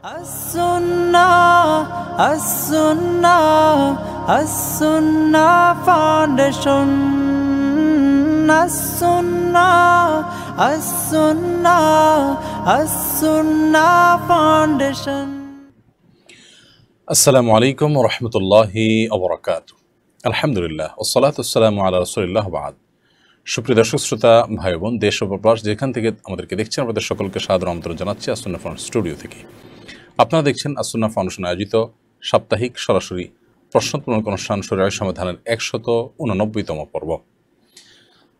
As-Sunnah, As-Sunnah, As-Sunnah Foundation. As-Sunnah, As-Sunnah, As-Sunnah Foundation. আসসালামু আলাইকুম ওয়া রাহমাতুল্লাহি ওয়া বারাকাতুহু। আলহামদুলিল্লাহ ওয়াসসালাতু ওয়াসসালামু আলা রাসূলিল্লাহ ওয়া বা'দ। সুপ্রিয় দর্শক শ্রোতা ভাই বোন, দেশ ও প্রবাস যেখান থেকে আমাদেরকে দেখছেন, আপনাদের সকলকে সাদর আমন্ত্রণ জানাচ্ছি as-Sunnah ফাউন্ডেশন স্টুডিও থেকে। আপনারা দেখছেন as-Sunnah ফাউন্ডেশন আয়োজিত সাপ্তাহিক সরাসরি প্রশ্নোত্তর অনুষ্ঠান শরীয়ত সমাধানের 189তম পর্ব।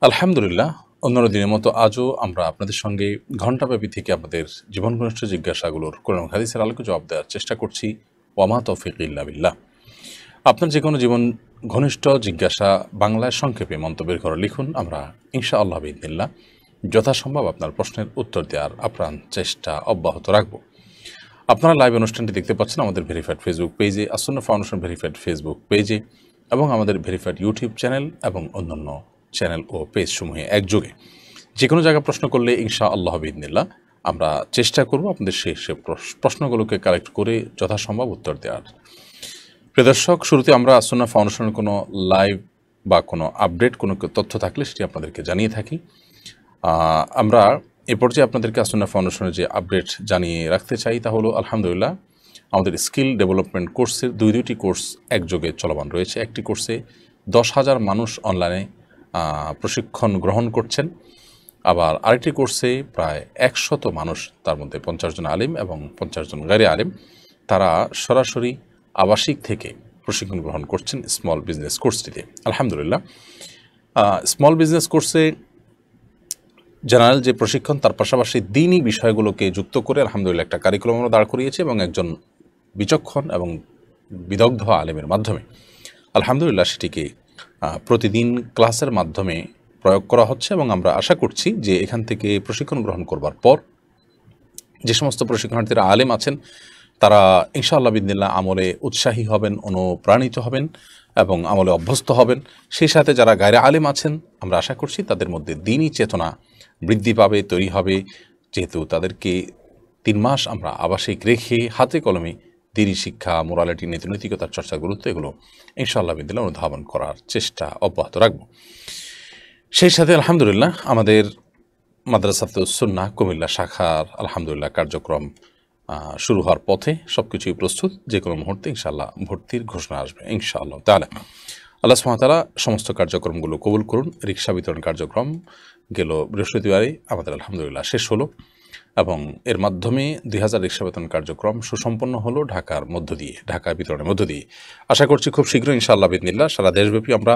আলহামদুলিল্লাহ, অন্যান্য দিনের মতো আজও আমরা আপনাদের সঙ্গে ঘণ্টাব্যাপী থেকে আমাদের জীবন ঘনিষ্ঠ জিজ্ঞাসাগুলোর কোরআন হাদিসের আলোকে জবাব দেওয়ার চেষ্টা করছি। ওয়ামা তৌফিক ইল্লা বিল্লাহ। আপনার যে কোনো জীবন ঘনিষ্ঠ জিজ্ঞাসা বাংলায় সংক্ষেপে মন্তব্যের ঘরে লিখুন। আমরা ইনশাআল্লাহ বিইذনিল্লাহ যথাসম্ভব আপনার প্রশ্নের উত্তর দেওয়ার আপ্রাণ চেষ্টা অব্যাহত রাখব। আপনারা লাইভ অনুষ্ঠানটি দেখতে পাচ্ছেন আমাদের ভেরিফাইড ফেসবুক পেজে, as-Sunnah ফাউন্ডেশন ভেরিফাইড ফেসবুক পেজে এবং আমাদের ভেরিফাইড ইউটিউব চ্যানেল এবং অন্যান্য চ্যানেল ও পেজ সমূহে একযোগে। যে কোনো জায়গায় প্রশ্ন করলে ইনশাআল্লাহ বিইذনিল্লাহ আমরা চেষ্টা করব আপনাদের সেই প্রশ্নগুলোকে কালেক্ট করে যথাসম্ভব উত্তর দেওয়ার। প্রিয় দর্শক, শুরুতে আমরা as-Sunnah ফাউন্ডেশনের কোনো লাইভ বা কোনো আপডেট, কোনো তথ্য থাকলে সেটি আপনাদেরকে জানিয়ে থাকি। আমরা এ পর্যায়ে আপনাদেরকে as-Sunnah ফাউন্ডেশনের যে আপডেট জানিয়ে রাখতে চাই তা হলো, আলহামদুলিল্লাহ আমাদের স্কিল ডেভেলপমেন্ট কোর্সের দুইটি কোর্স একযোগে চলমান রয়েছে। একটি কোর্সে 10,000 মানুষ অনলাইনে প্রশিক্ষণ গ্রহণ করছেন, আবার আরেকটি কোর্সে প্রায় 100 মানুষ, তার মধ্যে 50 জন আলিম এবং 50 জন গায়রে আলিম, তারা সরাসরি আবাসিক থেকে প্রশিক্ষণ গ্রহণ করছেন স্মল বিজনেস কোর্সটিতে। আলহামদুলিল্লাহ, স্মল বিজনেস কোর্সে জেনারেল যে প্রশিক্ষণ, তার পাশাপাশি দ্বীনি বিষয়গুলোকে যুক্ত করে আলহামদুলিল্লাহ একটা কারিকুলাম আমরা দাঁড় করিয়েছি এবং একজন বিচক্ষণ এবং বিদগ্ধ আলেমের মাধ্যমে আলহামদুলিল্লাহ সেটিকে প্রতিদিন ক্লাসের মাধ্যমে প্রয়োগ করা হচ্ছে এবং আমরা আশা করছি যে এখান থেকে প্রশিক্ষণ গ্রহণ করবার পর যে সমস্ত প্রশিক্ষণার্থীরা আলেম আছেন তারা ইনশাআল্লাহ বিইذনিল্লাহ আমলে উৎসাহী হবেন, অনুপ্রাণিত হবেন এবং আমলে অভ্যস্ত হবেন। সেই সাথে যারা গায়রে আলেম আছেন আমরা আশা করছি তাদের মধ্যে দ্বীনি চেতনা বৃদ্ধি পাবে, তৈরি হবে, যেহেতু তাদেরকে 3 মাস আমরা আবাসিক রেখে হাতে কলমে দ্বীনি শিক্ষা, মোরালিটি, নীতিনৈতিকতার চর্চা, গুরুত্ব এগুলো ইনশাআল্লাহ বিইذনিল্লাহ অনুধাবন করার চেষ্টা অব্যাহত রাখব। সেই সাথে আলহামদুলিল্লাহ আমাদের মাদ্রাসাতুস সুন্নাহ কুমিল্লা শাখার আলহামদুলিল্লাহ কার্যক্রম শুরু হওয়ার পথে, সব কিছুই প্রস্তুত। যে কোনো মুহূর্তে ইনশাআল্লাহ ভর্তির ঘোষণা আসবে ইনশাআল্লাহ তাআলা। আল্লাহ সুবহানাহু ওয়া তাআলা সমস্ত কার্যক্রমগুলো কবুল করুন। রিক্সা বিতরণ কার্যক্রম গেল বৃহস্পতিবারে আমাদের আলহামদুলিল্লাহ শেষ হলো এবং এর মাধ্যমে 2000 রিক্সা বিতরণ কার্যক্রম সুসম্পন্ন হলো ঢাকার মধ্য দিয়ে, ঢাকা বিতরণের মধ্য দিয়ে। আশা করছি খুব শীঘ্রই ইনশাআল্লাহ বিইذনিল্লাহ সারা দেশব্যাপী আমরা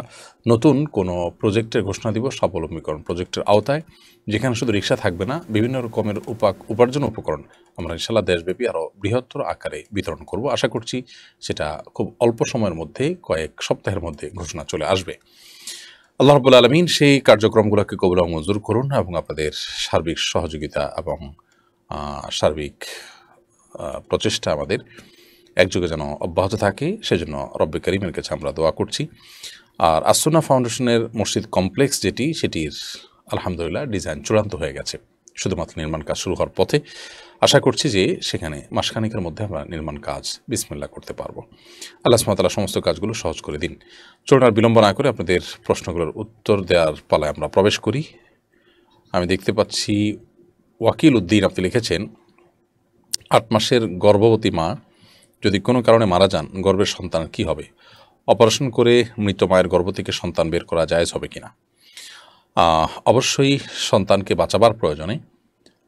নতুন কোনো প্রজেক্টের ঘোষণা দিব, স্বাবলম্বীকরণ প্রজেক্টের আওতায়, যেখানে শুধু রিক্সা থাকবে না, বিভিন্ন রকমের উপার্জন উপকরণ আমরা ইনশাআল্লাহ দেশব্যাপী আরও বৃহত্তর আকারে বিতরণ করব। আশা করছি সেটা খুব অল্প সময়ের মধ্যে, কয়েক সপ্তাহের মধ্যে ঘোষণা চলে আসবে। আল্লাহ রাব্বুল আলামিন সেই কার্যক্রমগুলোকে কবুল ও মঞ্জুর করুন এবং আপনাদের সার্বিক সহযোগিতা এবং সার্বিক প্রচেষ্টা আমাদের একযোগে যেন অব্যাহত থাকে, সেজন্য রব্বে কারীমের কাছে আমরা দোয়া করছি। আর as-Sunnah ফাউন্ডেশনের মসজিদ কমপ্লেক্স যেটি, সেটির আলহামদুলিল্লাহ ডিজাইন চূড়ান্ত হয়ে গেছে, শুধুমাত্র নির্মাণ কাজ শুরু হওয়ার পথে। আশা করছি যে সেখানে মাসখানেকের মধ্যে আমরা নির্মাণ কাজ বিসমিল্লাহ করতে পারবো। আল্লাহ সুবহানাহু ওয়া তাআলা সমস্ত কাজগুলো সহজ করে দিন। চলুন আর বিলম্ব না করে আপনাদের প্রশ্নগুলোর উত্তর দেওয়ার পালায় আমরা প্রবেশ করি। আমি দেখতে পাচ্ছি ওয়াকিল উদ্দিন আপনি লিখেছেন, 8 মাসের গর্ভবতী মা যদি কোনো কারণে মারা যান, গর্ভের সন্তান কি হবে? অপারেশন করে মৃত মায়ের গর্ভ থেকে সন্তান বের করা জায়েজ হবে কিনা? অবশ্যই সন্তানকে বাঁচাবার প্রয়োজনে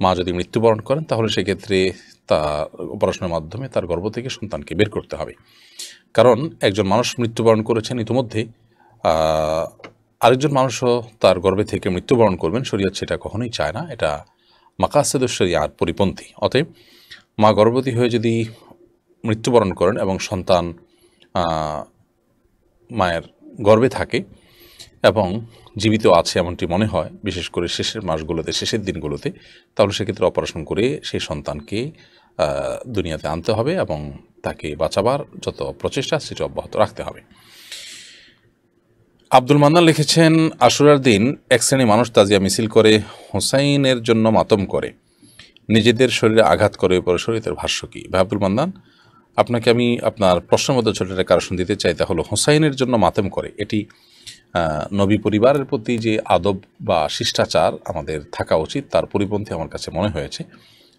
মা যদি মৃত্যুবরণ করেন তাহলে সেক্ষেত্রে তার অপারেশনের মাধ্যমে তার গর্ভ থেকে সন্তানকে বের করতে হবে। কারণ একজন মানুষ মৃত্যুবরণ করেছেন ইতিমধ্যে, আরেকজন মানুষও তার গর্ভে থেকে মৃত্যুবরণ করবেন, শরীয়ত সেটা কখনোই চায় না, এটা মাকাসিদুশ শরিয়ার পরিপন্থী। অতএব মা গর্ভবতী হয়ে যদি মৃত্যুবরণ করেন এবং সন্তান মায়ের গর্ভে থাকে এবং জীবিত আছে এমনটি মনে হয়, বিশেষ করে শেষের মাসগুলোতে, শেষের দিনগুলোতে, তাহলে সেক্ষেত্রে অপারেশন করে সেই সন্তানকে দুনিয়াতে আনতে হবে এবং তাকে বাঁচাবার যত প্রচেষ্টা সেটা অব্যাহত রাখতে হবে। আব্দুল মান্নান লিখেছেন, আশুরার দিন এক শ্রেণী মানুষ তাজিয়া মিছিল করে হোসাইনের জন্য মাতম করে, নিজেদের শরীরে আঘাত করে পরে শরীরের ভাষ্য কী? ভাই আব্দুল মান্নান, আপনাকে আমি আপনার প্রশ্নের মধ্যে ছোট একটা কারণ দিতে চাই, তা হলো হোসাইনের জন্য মাতম করে। এটি নবী পরিবারের প্রতি যে আদব বা শিষ্টাচার আমাদের থাকা উচিত তার পরিপন্থী আমার কাছে মনে হয়েছে।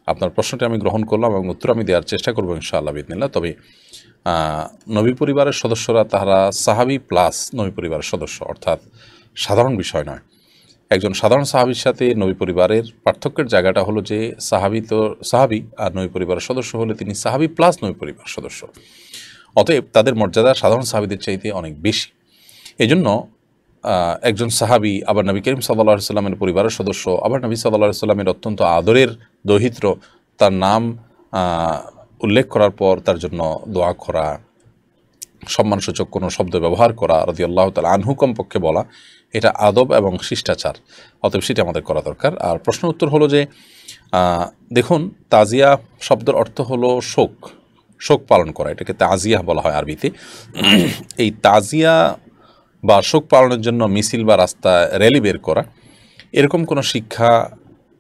আপনার প্রশ্নটি আমি গ্রহণ করলাম এবং উত্তর আমি দেওয়ার চেষ্টা করবো ইনশাআল্লাহ বিদিনিল্লাহ। তবে নবী পরিবারের সদস্যরা তারা সাহাবি প্লাস নবী পরিবারের সদস্য, অর্থাৎ সাধারণ বিষয় নয়। একজন সাধারণ সাহাবির সাথে নবী পরিবারের পার্থক্যের জায়গাটা হলো যে সাহাবি তো সাহাবি, আর নবী পরিবারের সদস্য হলে তিনি সাহাবি প্লাস নবী পরিবার সদস্য। অতএব তাদের মর্যাদা সাধারণ সাহাবিদের চাইতে অনেক বেশি। এজন্য একজন সাহাবি আবার নবী করিম সাল্লাল্লাহু আলাইহি সাল্লামের পরিবারের সদস্য, আবার নবী সাল্লাল্লাহু আলাইহি সাল্লামের অত্যন্ত আদরের দৌহিত্র, তার নাম উল্লেখ করার পর তার জন্য দোয়া করা, সম্মানসূচক কোনো শব্দ ব্যবহার করা, রাদিয়াল্লাহু তাআলা আনহু কমপক্ষে বলা, এটা আদব এবং শিষ্টাচার। অতএব সেটা আমাদের করা দরকার। আর প্রশ্ন উত্তর হলো যে দেখুন, তাজিয়া শব্দের অর্থ হলো শোক, শোক পালন করা, এটাকে তাজিয়া বলা হয় আরবিতে। এই তাজিয়া বা শোক পালনের জন্য মিছিল বা রাস্তায় র্যালি বের করা, এরকম কোনো শিক্ষা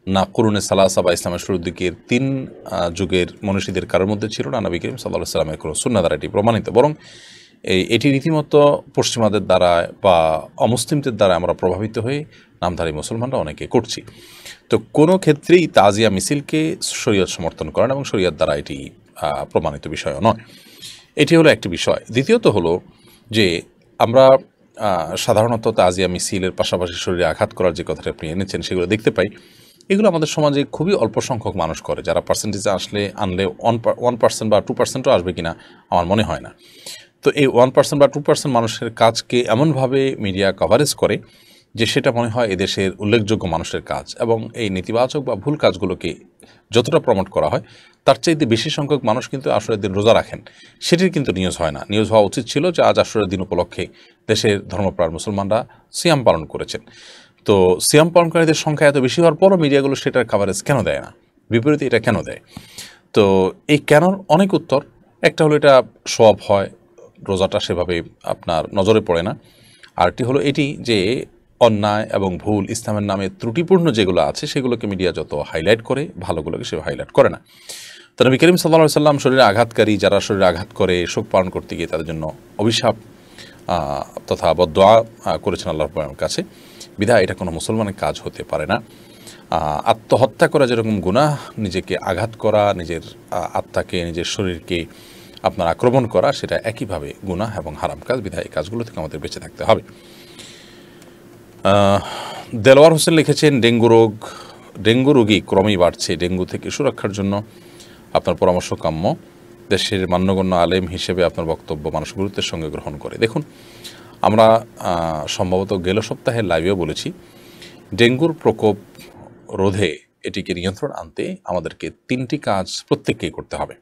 না কুরুনে সালাসা বা ইসলামের শুরুর দিকের 3 যুগের মনীষীদের কারোর মধ্যে ছিল না, নবী করিম সাল্লাল্লাহু আলাইহি সাল্লামের কোনো সুন্নাহ দ্বারা এটি প্রমাণিত। বরং এটি রীতিমতো পশ্চিমাদের দ্বারা বা অমুসলিমদের দ্বারা আমরা প্রভাবিত হয়ে নামধারী মুসলমানরা অনেকে করছি। তো কোনো ক্ষেত্রেই তাজিয়া মিছিলকে শরীয়ত সমর্থন করেন এবং শরীয়ত দ্বারা এটি প্রমাণিত বিষয় নয়। এটি হলো একটি বিষয়। দ্বিতীয়ত হলো যে আমরা সাধারণত তাজিয়া মিছিলের পাশাপাশি শরীরে আঘাত করার যে কথাটা আপনি এনেছেন সেগুলো দেখতে পাই। এগুলো আমাদের সমাজে খুবই অল্প সংখ্যক মানুষ করে, যারা পার্সেন্টেজে আনলে 1% বা 2%ও আসবে কিনা আমার মনে হয় না। তো এই 1% বা 2% মানুষের কাজকে এমনভাবে মিডিয়া কভারেজ করে যে সেটা মনে হয় এদেশের উল্লেখযোগ্য মানুষের কাজ, এবং এই নেতিবাচক বা ভুল কাজগুলোকে যতটা প্রমোট করা হয় তার চাইতে বেশি সংখ্যক মানুষ কিন্তু আশুরার দিন রোজা রাখেন, সেটির কিন্তু নিউজ হয় না। নিউজ হওয়া উচিত ছিল যে আজ আশুরার দিন উপলক্ষে দেশের ধর্মপ্রাণ মুসলমানরা সিয়াম পালন করেছেন। তো সিয়াম পালনকারীদের সংখ্যা এত বেশি হওয়ার পরও মিডিয়াগুলো সেটার কাভারেজ কেন দেয় না? বিপরীতে এটা কেন দেয়? তো এই কেন অনেক উত্তর। একটা হলো এটা সওয়াব হয়, রোজাটা সেভাবে আপনার নজরে পড়ে না। আরটি হলো এটি যে অন্যায় এবং ভুল ইসলামের নামে ত্রুটিপূর্ণ যেগুলো আছে সেগুলোকে মিডিয়া যত হাইলাইট করে, ভালোগুলোকে সে হাইলাইট করে না। তো নবী করিম সাল্লাল্লাহু আলাইহি সাল্লাম শরীরে আঘাতকারী, যারা শরীরে আঘাত করে শোক পালন করতে গিয়ে তাদের জন্য অভিশাপ তথা বদদোয়া করেছেন আল্লাহর কাছে। বিধায় এটা কোনো মুসলমানের কাজ হতে পারে না। আত্মহত্যা করা যেরকম গুনাহ, নিজেকে আঘাত করা, নিজের আত্মাকে নিজের শরীরকে আপনার আক্রমণ করা, সেটা একইভাবে গুনাহ এবং হারাম কাজ। বিধায় এই কাজগুলো থেকে আমাদের বেঁচে থাকতে হবে। দেলোয়ার হোসেন লিখেছেন, ডেঙ্গু রোগী ক্রমেই বাড়ছে। ডেঙ্গু থেকে সুরক্ষার জন্য আপনার পরামর্শ কাম্য। দেশের মান্যগণ্য আলেম হিসেবে আপনার বক্তব্য মানুষ গুরুত্বের সঙ্গে গ্রহণ করে। দেখুন, আমরা সম্ভবত গেল সপ্তাহের লাইভেও বলেছি, ডেঙ্গুর প্রকোপ রোধে এটিকে নিয়ন্ত্রণ আনতে আমাদেরকে 3টি কাজ প্রত্যেককেই করতে হবে।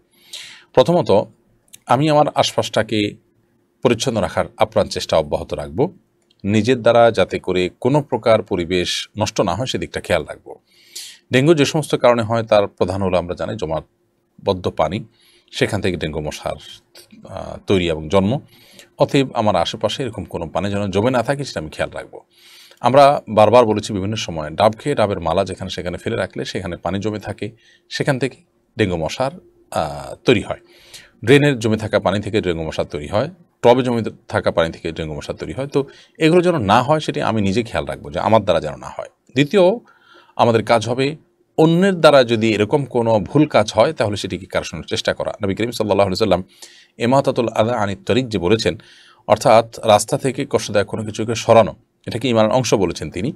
প্রথমত, আমি আমার আশপাশটাকে পরিচ্ছন্ন রাখার আপ্রাণ চেষ্টা অব্যাহত রাখব। নিজের দ্বারা যাতে করে কোনো প্রকার পরিবেশ নষ্ট না হয় সেদিকটা খেয়াল রাখব। ডেঙ্গু যে সমস্ত কারণে হয় তার প্রধান হলো আমরা জানি জমাটবদ্ধ পানি, সেখান থেকে ডেঙ্গু মশার তৈরি এবং জন্ম। অতএব আমার আশেপাশে এরকম কোনো পানি যেন জমে না থাকে সেটা আমি খেয়াল রাখবো। আমরা বারবার বলেছি বিভিন্ন সময়, ডাব খেয়ে ডাবের মালা যেখানে সেখানে ফেলে রাখলে সেখানে পানি জমে থাকে, সেখান থেকে ডেঙ্গু মশার তৈরি হয়। ড্রেনের জমে থাকা পানি থেকে ডেঙ্গু মশা তৈরি হয়, টবে জমে থাকা পানি থেকে ডেঙ্গু মশা তৈরি হয়। তো এগুলো যেন না হয় সেটি আমি নিজে খেয়াল রাখবো, যে আমার দ্বারা যেন না হয়। দ্বিতীয়, আমাদের কাজ হবে অন্যের দ্বারা যদি এরকম কোনো ভুল কাজ হয় তাহলে সেটিকে কারণের চেষ্টা করা। নবী করিম সাল্লাল্লাহু আলাইহি সাল্লাম ইমাতাতুল আযা আনিত তরিক যে বলেছেন, অর্থাৎ রাস্তা থেকে কষ্টদায়ক কোনো কিছুকে সরানো, এটাকে ইমানের অংশ বলেছেন তিনি।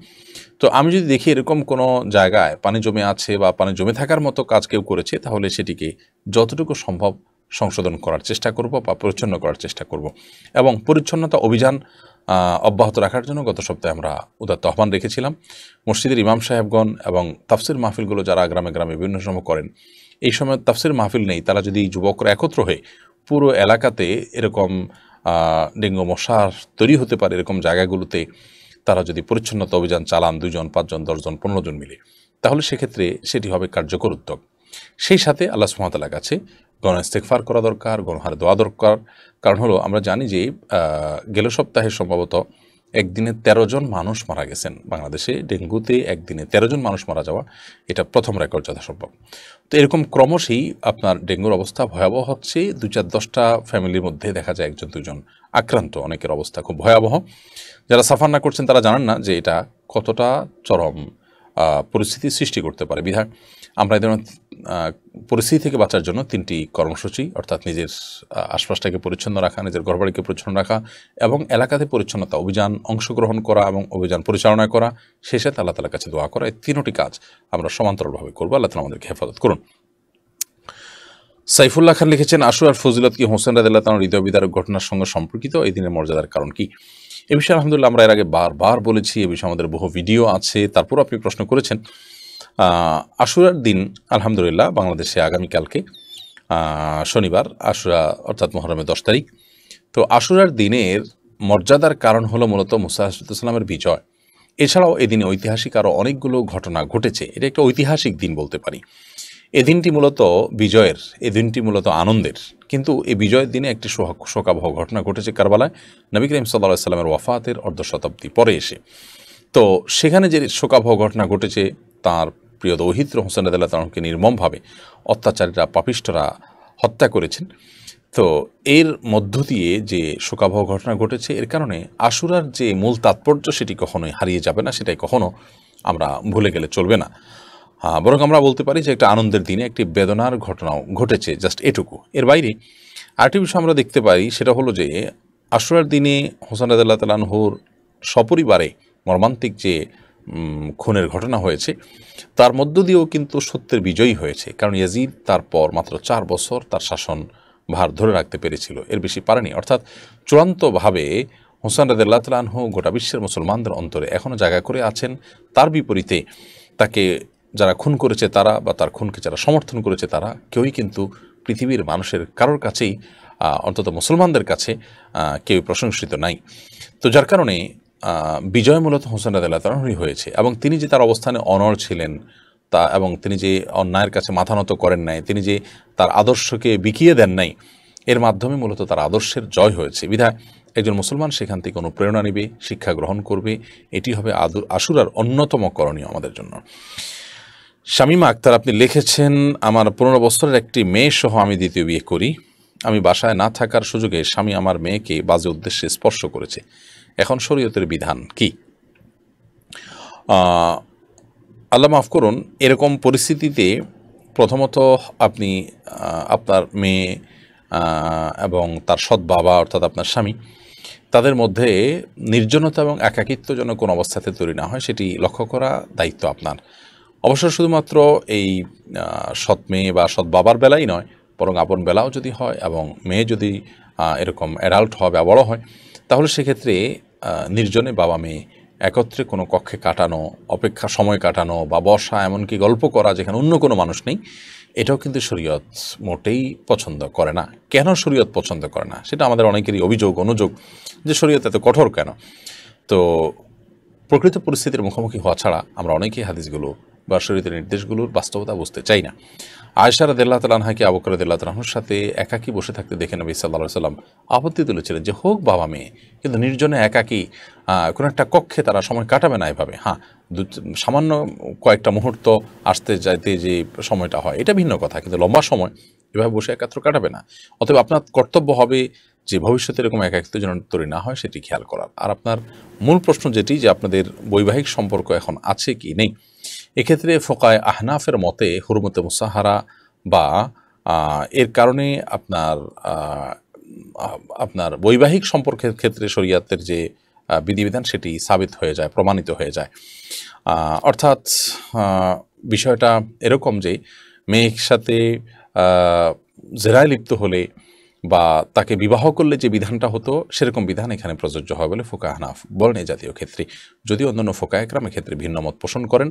তো আমি যদি দেখি এরকম কোনো জায়গায় পানি জমে আছে বা পানি জমে থাকার মতো কাজ কেউ করেছে, তাহলে সেটিকে যতটুকু সম্ভব সংশোধন করার চেষ্টা করব বা পরিচ্ছন্ন করার চেষ্টা করব। এবং পরিচ্ছন্নতা অভিযান অব্যাহত রাখার জন্য গত সপ্তাহে আমরা উদাত্ত আহ্বান রেখেছিলাম। মসজিদের ইমাম সাহেবগণ এবং তাফসির মাহফিলগুলো যারা গ্রামে গ্রামে বিভিন্ন সময় করেন, এই সময় তাফসির মাহফিল নেই, তারা যদি যুবকরা একত্র হয়ে পুরো এলাকাতে এরকম ডেঙ্গু মশার তৈরি হতে পারে এরকম জায়গাগুলোতে তারা যদি পরিচ্ছন্নতা অভিযান চালান, 2 জন 5 জন 10 জন 15 জন মিলে, তাহলে সেক্ষেত্রে সেটি হবে কার্যকর উদ্যোগ। সেই সাথে আল্লাহ সুবহানাহু ওয়া তাআলার কাছে গণ ইস্তেগফার করা দরকার, গণহারে দোয়া দরকার। কারণ হলো আমরা জানি যে গেল সপ্তাহে সম্ভবত একদিনে 13 জন মানুষ মারা গেছেন বাংলাদেশে ডেঙ্গুতে। একদিনে 13 জন মানুষ মারা যাওয়া, এটা প্রথম রেকর্ড যথাসম্ভব। তো এরকম ক্রমশই আপনার ডেঙ্গুর অবস্থা ভয়াবহ হচ্ছে। 2-4-10টা ফ্যামিলির মধ্যে দেখা যায় 1-2 জন আক্রান্ত। অনেকের অবস্থা খুব ভয়াবহ। যারা সাফার না করছেন তারা জানেন না যে এটা কতটা চরম পরিস্থিতি সৃষ্টি করতে পারে। বিধায় আমরা এই ধরনের পরিস্থিতি থেকে বাঁচার জন্য 3টি কর্মসূচি, অর্থাৎ নিজের আশপাশটাকে পরিচ্ছন্ন রাখা, নিজের ঘরবাড়িকে পরিচ্ছন্ন রাখা এবং এলাকাতে পরিচ্ছন্নতা অভিযান অংশগ্রহণ করা এবং অভিযান পরিচালনা করা, শেষে আল্লাহ তাআলার কাছে দোয়া করা, এই 3টি কাজ আমরা সমান্তরালভাবে করবো। আল্লাহ তাআলা আমাদেরকে হেফাজত করুন। সাইফুল্লাহ খান লিখেছেন, আশুরার ফজিলত কি হোসেন রাদিয়াল্লাহু তাআলার হৃদয় বিদারক ঘটনার সঙ্গে সম্পর্কিত? এই দিনের মর্যাদার কারণ কি? এ বিষয়ে আলহামদুলিল্লাহ আমরা এর আগে বারবার বলেছি, এ বিষয়ে আমাদের বহু ভিডিও আছে, তারপর আপনি প্রশ্ন করেছেন। আশুরার দিন আলহামদুলিল্লাহ বাংলাদেশে আগামীকালকে শনিবার আশুরা, অর্থাৎ মুহররমের 10 তারিখ। তো আশুরার দিনের মর্যাদার কারণ হলো মূলত মুসা আলাইহিস সালামের বিজয়। এছাড়াও এদিনে ঐতিহাসিক আরও অনেকগুলো ঘটনা ঘটেছে। এটা একটা ঐতিহাসিক দিন বলতে পারি। এদিনটি মূলত বিজয়ের, এদিনটি মূলত আনন্দের, কিন্তু এই বিজয়ের দিনে একটি শোকাবহ ঘটনা ঘটেছে কারবালায়, নবী করিম সাল্লাল্লাহু আলাইহি ওয়াসাল্লামের ওয়াফাতের অর্ধশতাব্দী পরে এসে। তো সেখানে যে শোকাবহ ঘটনা ঘটেছে, তার প্রিয় দৌহিত্র হোসেন রাদিয়াল্লাহু তাআলাকে নির্মমভাবে অত্যাচারীরা, পাপিষ্ঠরা হত্যা করেছেন। তো এর মধ্য দিয়ে যে শোকাবহ ঘটনা ঘটেছে, এর কারণে আশুরার যে মূল তাৎপর্য সেটি কখনোই হারিয়ে যাবে না, সেটাই কখনো আমরা ভুলে গেলে চলবে না। বরং আমরা বলতে পারি যে একটা আনন্দের দিনে একটি বেদনার ঘটনাও ঘটেছে, জাস্ট এটুকু। এর বাইরে আরেকটি বিষয় আমরা দেখতে পারি, সেটা হলো যে আশুরার দিনে হোসেন রাদিয়াল্লাহু তাআলা আনহুর সপরিবারে মর্মান্তিক যে খুনের ঘটনা হয়েছে, তার মধ্য দিয়েও কিন্তু সত্যের বিজয়ী হয়েছে। কারণ ইয়াজিদ তারপর মাত্র 4 বছর তার শাসন ভার ধরে রাখতে পেরেছিল, এর বেশি পারেনি। অর্থাৎ চূড়ান্তভাবে হোসেন রাদিয়াল্লাহু তাআলা আনহু গোটা বিশ্বের মুসলমানদের অন্তরে এখনও জায়গা করে আছেন। তার বিপরীতে তাকে যারা খুন করেছে তারা, বা তার খুনকে যারা সমর্থন করেছে তারা, কেউই কিন্তু পৃথিবীর মানুষের কারোর কাছেই, অন্তত মুসলমানদের কাছে কেউ প্রশংসিত নাই। তো যার কারণে বিজয় মূলত হোসেন রাদিয়াল্লাহু তাআলা আনহুরই হয়েছে। এবং তিনি যে তার অবস্থানে অনড় ছিলেন, তা এবং তিনি যে অন্যায়ের কাছে মাথা নত করেন নাই, তিনি যে তার আদর্শকে বিকিয়ে দেন নাই, এর মাধ্যমে মূলত তার আদর্শের জয় হয়েছে। বিধায় একজন মুসলমান সেখান থেকে অনুপ্রেরণা নেবে, শিক্ষা গ্রহণ করবে। এটি হবে আশুরার অন্যতম করণীয় আমাদের জন্য। শামীমা আক্তার আপনি লিখেছেন, আমার 15 বছরের একটি মেয়ে সহ আমি দ্বিতীয় বিয়ে করি। আমি বাসায় না থাকার সুযোগে স্বামী আমার মেয়েকে বাজে উদ্দেশ্যে স্পর্শ করেছে। এখন শরীয়তের বিধান কি? আল্লাহ মাফ করুন, এরকম পরিস্থিতিতে প্রথমত আপনি আপনার মেয়ে এবং তার সৎ বাবা অর্থাৎ আপনার স্বামী, তাদের মধ্যে নির্জনতা এবং একাকিত্ব যেন কোনো অবস্থাতে তৈরি না হয়, সেটি লক্ষ্য করা দায়িত্ব আপনার। অবশ্য শুধুমাত্র এই সৎ মেয়ে বা সৎ বাবার বেলাই নয়, বরং আপন বেলাও যদি হয় এবং মেয়ে যদি এরকম অ্যাডাল্ট হয় বা বড় হয়, তাহলে সেক্ষেত্রে নির্জনে বাবা মেয়ে একত্রে কোনো কক্ষে কাটানো, অপেক্ষা সময় কাটানো বা বসা, এমনকি গল্প করা যেখানে অন্য কোনো মানুষ নেই, এটাও কিন্তু শরীয়ত মোটেই পছন্দ করে না। কেন শরীয়ত পছন্দ করে না সেটা আমাদের অনেকেরই অনুযোগ যে শরীয়ত এত কঠোর কেন। তো প্রকৃত পরিস্থিতির মুখোমুখি হওয়া ছাড়া আমরা অনেকেই হাদিসগুলো বা শরীয়তের নির্দেশগুলোর বাস্তবতা বুঝতে চাই না। আয়েশা রাদিয়াল্লাহু তাআলা আনহাকে আবু বকর রাদিয়াল্লাহু তাআলা আনহুর সাথে একাকী বসে থাকতে দেখে নবী সাল্লাল্লাহু আলাইহি সাল্লাম আপত্তি তুলেছিলেন যে হোক বাবা মেয়ে, কিন্তু নির্জনে একাকী কোনো একটা কক্ষে তারা সময় কাটাবে না এভাবে। হ্যাঁ, সামান্য কয়েকটা মুহূর্ত আসতে যাইতে যে সময়টা হয় এটা ভিন্ন কথা, কিন্তু লম্বা সময় এভাবে বসে একাত্র কাটাবে না। অতএব আপনার কর্তব্য হবে যে ভবিষ্যতে এরকম একাকিত্ব যেন তৈরি না হয় সেটি খেয়াল করার। আর আপনার মূল প্রশ্ন যেটি, যে আপনাদের বৈবাহিক সম্পর্ক এখন আছে কি নেই, এক্ষেত্রে ফোকায়ে আহনাফের মতে হুরমতে মুসাহারা বা এর কারণে আপনার বৈবাহিক সম্পর্কের ক্ষেত্রে শরীয়তের যে বিধিবিধান সেটি সাবিত হয়ে যায়, প্রমাণিত হয়ে যায়। অর্থাৎ বিষয়টা এরকম যে মেয়ের সাথে জেরায় লিপ্ত হলে বা তাকে বিবাহ করলে যে বিধানটা হতো সেরকম বিধান এখানে প্রযোজ্য হয় বলে ফোকায়ে আহনাফ বলেন এই জাতীয় ক্ষেত্রে। যদিও অন্যান্য ফোকায়ে কেরাম ক্ষেত্রে ভিন্ন মত পোষণ করেন,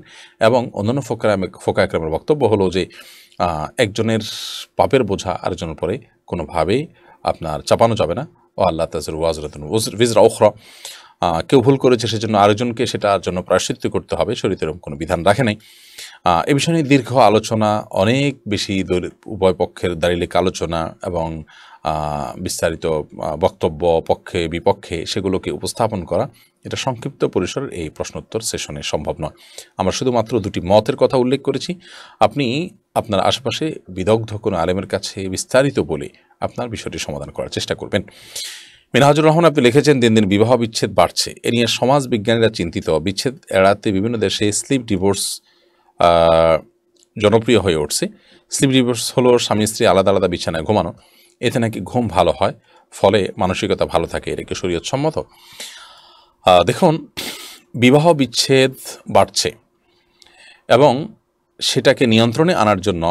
এবং অন্যান্য ফোকায়ে কেরামের বক্তব্য হলো যে একজনের পাপের বোঝা আরেকজনের পরে কোনোভাবেই আপনার চাপানো যাবে না। ও আল্লাহ তাযরু ওয়াজরাতুন বিজরা উখরা, কেউ ভুল করেছে সেজন্য আরেকজনকে সেটার জন্য প্রায়শ্চিত্ত করতে হবে, শরীয়তে এরকম কোনো বিধান রাখে নাই। এ বিষয়ে নিয়ে দীর্ঘ আলোচনা, অনেক বেশি উভয় পক্ষের দাঁড়িয়ে আলোচনা এবং বিস্তারিত বক্তব্য পক্ষে বিপক্ষে সেগুলোকে উপস্থাপন করা, এটা সংক্ষিপ্ত পরিসরের এই প্রশ্নোত্তর সেশনে সম্ভব নয়। আমরা শুধুমাত্র দুটি মতের কথা উল্লেখ করেছি। আপনি আপনার আশেপাশে বিদগ্ধ কোনো আলেমের কাছে বিস্তারিত বলে আপনার বিষয়টি সমাধান করার চেষ্টা করবেন। মিনহাজুর রহমান আপনি লিখেছেন, দিন দিন বিবাহ বিচ্ছেদ বাড়ছে, এ নিয়ে সমাজ বিজ্ঞানীরা চিন্তিত। বিচ্ছেদ এড়াতে বিভিন্ন দেশে স্লিপ ডিভোর্স জনপ্রিয় হয়ে উঠছে। স্লিপ ডিভোর্স হলো স্বামী স্ত্রী আলাদা আলাদা বিছানায় ঘুমানো। এতে নাকি ঘুম ভালো হয়, ফলে মানসিকতা ভালো থাকে। এটা কি শরীয়ত সম্মত? দেখুন, বিবাহ বিচ্ছেদ বাড়ছে এবং সেটাকে নিয়ন্ত্রণে আনার জন্য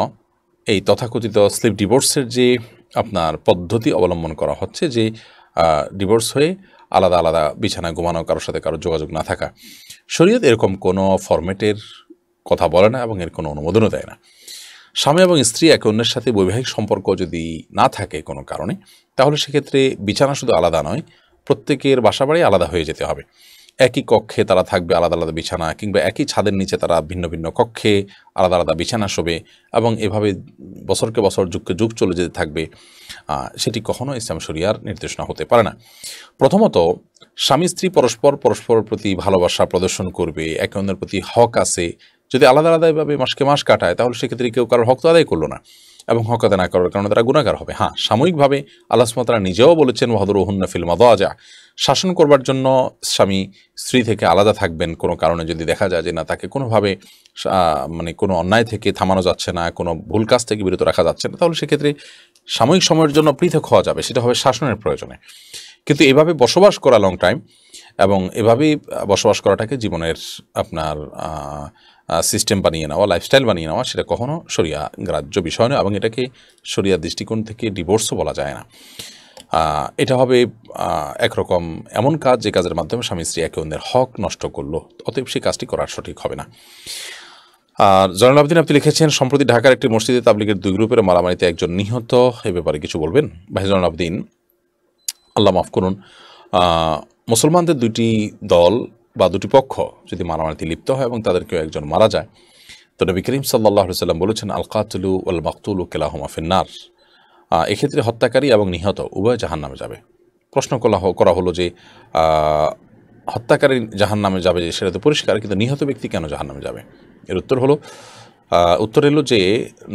এই তথাকথিত স্লিপ ডিভোর্সের যে আপনার পদ্ধতি অবলম্বন করা হচ্ছে, যে ডিভোর্স হয়ে আলাদা আলাদা বিছানায় ঘুমানো, কারোর সাথে কারোর যোগাযোগ না থাকা, শরীয়ত এরকম কোনো ফরম্যাটের কথা বলে না এবং এর কোনো অনুমোদনও দেয় না। স্বামী এবং স্ত্রী একে অন্যের সাথে বৈবাহিক সম্পর্ক যদি না থাকে কোনো কারণে, তাহলে সেক্ষেত্রে বিছানা শুধু আলাদা নয়, প্রত্যেকের বাসাবাড়ি আলাদা হয়ে যেতে হবে। একই কক্ষে তারা থাকবে আলাদা আলাদা বিছানা, কিংবা একই ছাদের নিচে তারা ভিন্ন ভিন্ন কক্ষে আলাদা আলাদা বিছানা শোবে এবং এভাবে বছরকে বছর যুগকে যুগ চলে যেতে থাকবে। সেটি কখনো ইসলাম শরিয়ার নির্দেশনা হতে পারে না। প্রথমত, স্বামী স্ত্রী পরস্পরের প্রতি ভালোবাসা প্রদর্শন করবে, একে অন্যের প্রতি হক আছে। যদি আলাদা আলাদাভাবে মাসকে মাস কাটায়, তাহলে সেক্ষেত্রে কেউ কারোর হক তো আদায় করলো না এবং হক আদায় না করার কারণে তারা গুনাহগার হবে। হ্যাঁ, সাময়িকভাবে আল্লাহ সুবহানাহু ওয়া তাআলা নিজেও বলেছেন, ওয়াহদুরুহুন্না ফিল মাদাজা, শাসন করবার জন্য স্বামী স্ত্রী থেকে আলাদা থাকবেন। কোনো কারণে যদি দেখা যায় যে না, তাকে কোনোভাবে মানে কোনো অন্যায় থেকে থামানো যাচ্ছে না, কোনো ভুল কাজ থেকে বিরত রাখা যাচ্ছে না, তাহলে সেক্ষেত্রে সাময়িক সময়ের জন্য পৃথক হওয়া যাবে, সেটা হবে শাসনের প্রয়োজনে। কিন্তু এভাবে বসবাস করা লং টাইম এবং এভাবেই বসবাস করাটাকে জীবনের আপনার সিস্টেম বানিয়ে নেওয়া, লাইফস্টাইল বানিয়ে নেওয়া, সেটা কখনো শরিয়া গ্রাহ্য বিষয় নয় এবং এটাকে শরিয়ার দৃষ্টিকোণ থেকে ডিভোর্সও বলা যায় না। এটা হবে একরকম এমন কাজ যে কাজের মাধ্যমে স্বামী স্ত্রী একে অন্যের হক নষ্ট করলো, অতএব সেই কাজটি করার সঠিক হবে না। আর জয়নুল আবেদিন আপনি লিখেছেন, সম্প্রতি ঢাকার একটি মসজিদে তাবলিগের 2 গ্রুপের মারামারিতে একজন নিহত, এ ব্যাপারে কিছু বলবেন? ভাই জয়নুল আবেদিন, আল্লাহ মাফ করুন, মুসলমানদের 2টি দল বা 2টি পক্ষ যদি মারামারিতে লিপ্ত হয় এবং তাদের কেউ একজন মারা যায়, তো নবী করিম সাল্লাল্লাহু আলাইহি ওয়াসাল্লাম বলেছেন, আল কাতিলু ওয়াল মাকতুলু কিলাহুমা ফিন্নার। এক্ষেত্রে হত্যাকারী এবং নিহত উভয় জাহান্নামে যাবে। প্রশ্ন করা হলো যে হত্যাকারী জাহান্নামে যাবে, সেটা তো পরিষ্কার, কিন্তু নিহত ব্যক্তি কেন জাহান্নামে যাবে? এর উত্তর এলো যে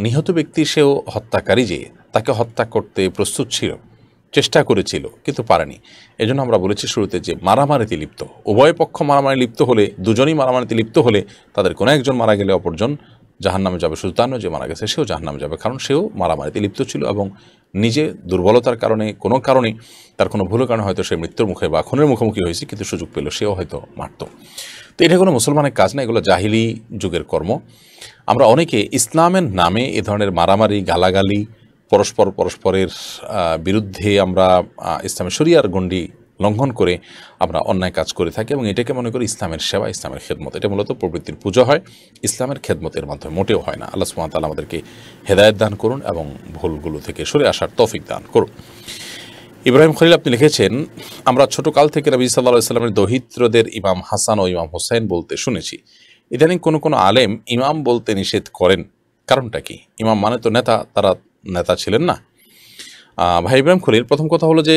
নিহত ব্যক্তি সেও হত্যাকারী, যে তাকে হত্যা করতে প্রস্তুত ছিল, চেষ্টা করেছিল কিন্তু পারেনি। এজন্য আমরা বলেছি শুরুতে যে মারামারিতে লিপ্ত, উভয় পক্ষ মারামারি লিপ্ত হলে, দুজনই মারামারিতে লিপ্ত হলে, তাদের কোনো একজন মারা গেলে অপরজন জাহান্নামে যাবে। শুধু তা নয়, যে মারা গেছে সেও জাহান্নামে যাবে, কারণ সেও মারামারিতে লিপ্ত ছিল এবং নিজে দুর্বলতার কারণে, কোনো কারণে, তার কোনো ভুলের কারণে হয়তো সে মৃত্যুর মুখে বা খুনের মুখোমুখি হয়েছে, কিন্তু সুযোগ পেল সেও হয়তো মারত। তো এটা কোনো মুসলমানের কাজ না, এগুলো জাহিলি যুগের কর্ম। আমরা অনেকে ইসলামের নামে এ ধরনের মারামারি, গালাগালি, পরস্পরের বিরুদ্ধে আমরা ইসলামের শরিয়ার গণ্ডি লঙ্ঘন করে আমরা অন্যায় কাজ করে থাকি এবং এটাকে মনে করি ইসলামের সেবা, ইসলামের খেদমত। এটা মূলত প্রবৃত্তির পুজো হয়, ইসলামের খেদমতের মাধ্যমে মোটেও হয় না। আল্লাহ সুবহানাহু ওয়া তাআলা আমাদেরকে হেদায়েত দান করুন এবং ভুলগুলো থেকে সরে আসার তৌফিক দান করুন। ইব্রাহিম খলিল আপনি লিখেছেন, আমরা ছোটকাল থেকে নবী সাল্লাল্লাহু আলাইহি ওয়াসাল্লামের দৌহিত্রদের ইমাম হাসান ও ইমাম হোসেন বলতে শুনেছি। ইদানিং কোনো আলেম ইমাম বলতে নিষেধ করেন, কারণটা কি? ইমাম মানে তো নেতা, তারা নেতা ছিলেন না? ভাই ইব্রাহিম খলিল, প্রথম কথা হলো যে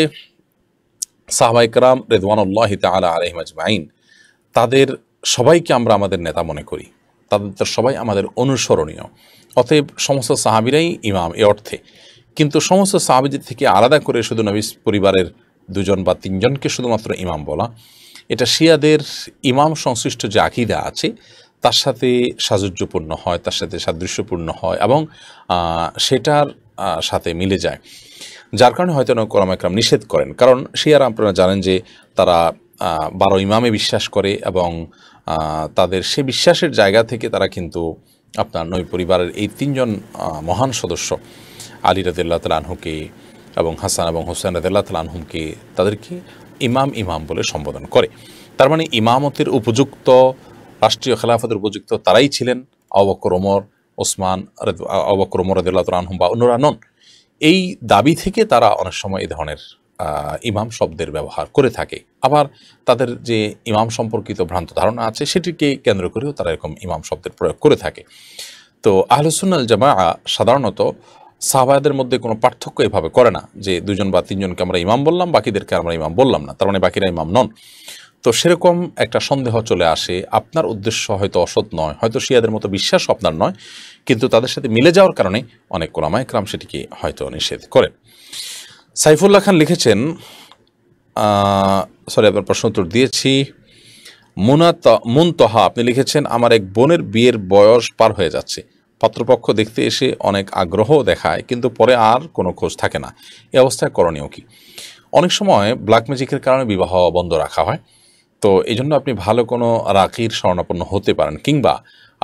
সাহাবায়ে কেরাম রিদওয়ানুল্লাহি তাআলা আলাইহিম আজমাইন, তাদের সবাইকে আমরা আমাদের নেতা মনে করি, তাদের সবাই আমাদের অনুসরণীয়। অতএব সমস্ত সাহাবীরাই ইমাম এ অর্থে। কিন্তু সমস্ত সাহাবীদের থেকে আলাদা করে শুধু নবী পরিবারের 2 জন বা 3 জনকে শুধুমাত্র ইমাম বলা, এটা শিয়াদের ইমাম সংশ্লিষ্ট যে আকীদা আছে তার সাথে সাযুজ্যপূর্ণ হয়, তার সাথে সাদৃশ্যপূর্ণ হয় এবং সেটার সাথে মিলে যায়, যার কারণে হয়তো ওলামায়ে কেরাম নিষেধ করেন। কারণ শিয়ারা, আপনারা জানেন যে তারা 12 ইমামে বিশ্বাস করে এবং তাদের সে বিশ্বাসের জায়গা থেকে তারা কিন্তু আপনার নবী পরিবারের এই 3 জন মহান সদস্য, আলী রাদিয়াল্লাহু তাআলা আনহুকে এবং হাসান এবং হোসেন রাদিয়াল্লাহু তাআলা আনহুমকে তাদেরকে ইমাম বলে সম্বোধন করে। তার মানে ইমামতের উপযুক্ত, রাষ্ট্রীয় খেলাফতের উপযুক্ত তারাই ছিলেন, আবু বকর, ওমর, ওসমান, আবু বকর, ওমর রাদিয়াল্লাহু তাআলা আনহুম বা অন্যরা নন। এই দাবি থেকে তারা অনেক সময় এই ধরনের ইমাম শব্দের ব্যবহার করে থাকে। আবার তাদের যে ইমাম সম্পর্কিত ভ্রান্ত ধারণা আছে সেটিকে কেন্দ্র করেও তারা এরকম ইমাম শব্দের প্রয়োগ করে থাকে। তো আহলুস সুন্নাহ ওয়াল জামাআহ সাধারণত সাহাবাদের মধ্যে কোনো পার্থক্য এভাবে করে না যে 2 জন বা 3 জনকে আমরা ইমাম বললাম, বাকিদেরকে আমরা ইমাম বললাম না, তার মানে বাকিরা ইমাম নন। তো সেরকম একটা সন্দেহ চলে আসে। আপনার উদ্দেশ্য হয়তো অসৎ নয়, হয়তো শিয়াদের মতো বিশ্বাস আপনার নয়, কিন্তু তাদের সাথে মিলে যাওয়ার কারণে অনেক ওলামায়ে কেরাম সেটিকে হয়তো নিষেধ করেন। সাইফুল্লাহ খান লিখেছেন, আপনার প্রশ্ন উত্তর দিয়েছি। মুনতহা আপনি লিখেছেন, আমার এক বোনের বিয়ের বয়স পার হয়ে যাচ্ছে, পাত্রপক্ষ দেখতে এসে অনেক আগ্রহ দেখায়, কিন্তু পরে আর কোনো খোঁজ থাকে না, এই অবস্থায় করণীয় কি? অনেক সময় ব্ল্যাক ম্যাজিকের কারণে বিবাহ বন্ধ রাখা হয়, তো এই জন্য আপনি ভালো কোনো রাকির শরণাপন্ন হতে পারেন, কিংবা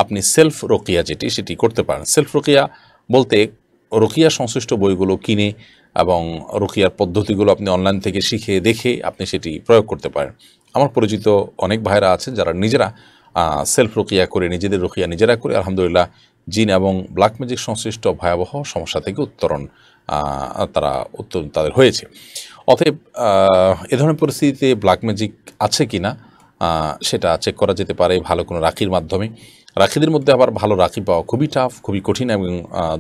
আপনি সেলফ রোকিয়া সেটি করতে পারেন। সেলফ রোকিয়া বলতে রোকিয়া সংশ্লিষ্ট বইগুলো কিনে এবং রোকিয়ার পদ্ধতিগুলো আপনি অনলাইন থেকে শিখে দেখে আপনি সেটি প্রয়োগ করতে পারেন। আমার পরিচিত অনেক ভাইরা আছেন যারা নিজেরা সেলফ রোকিয়া করে, নিজেদের রোকিয়া নিজেরা করে আলহামদুলিল্লাহ জিন এবং ব্ল্যাক ম্যাজিক সংশ্লিষ্ট ভয়াবহ সমস্যা থেকে উত্তরণ তাদের হয়েছে। অতএব এ ধরনের পরিস্থিতিতে ব্ল্যাক ম্যাজিক আছে কি না সেটা চেক করা যেতে পারে ভালো কোনো রাখির মাধ্যমে। রাখিদের মধ্যে আবার ভালো রাখি পাওয়া খুবই টাফ, খুবই কঠিন এবং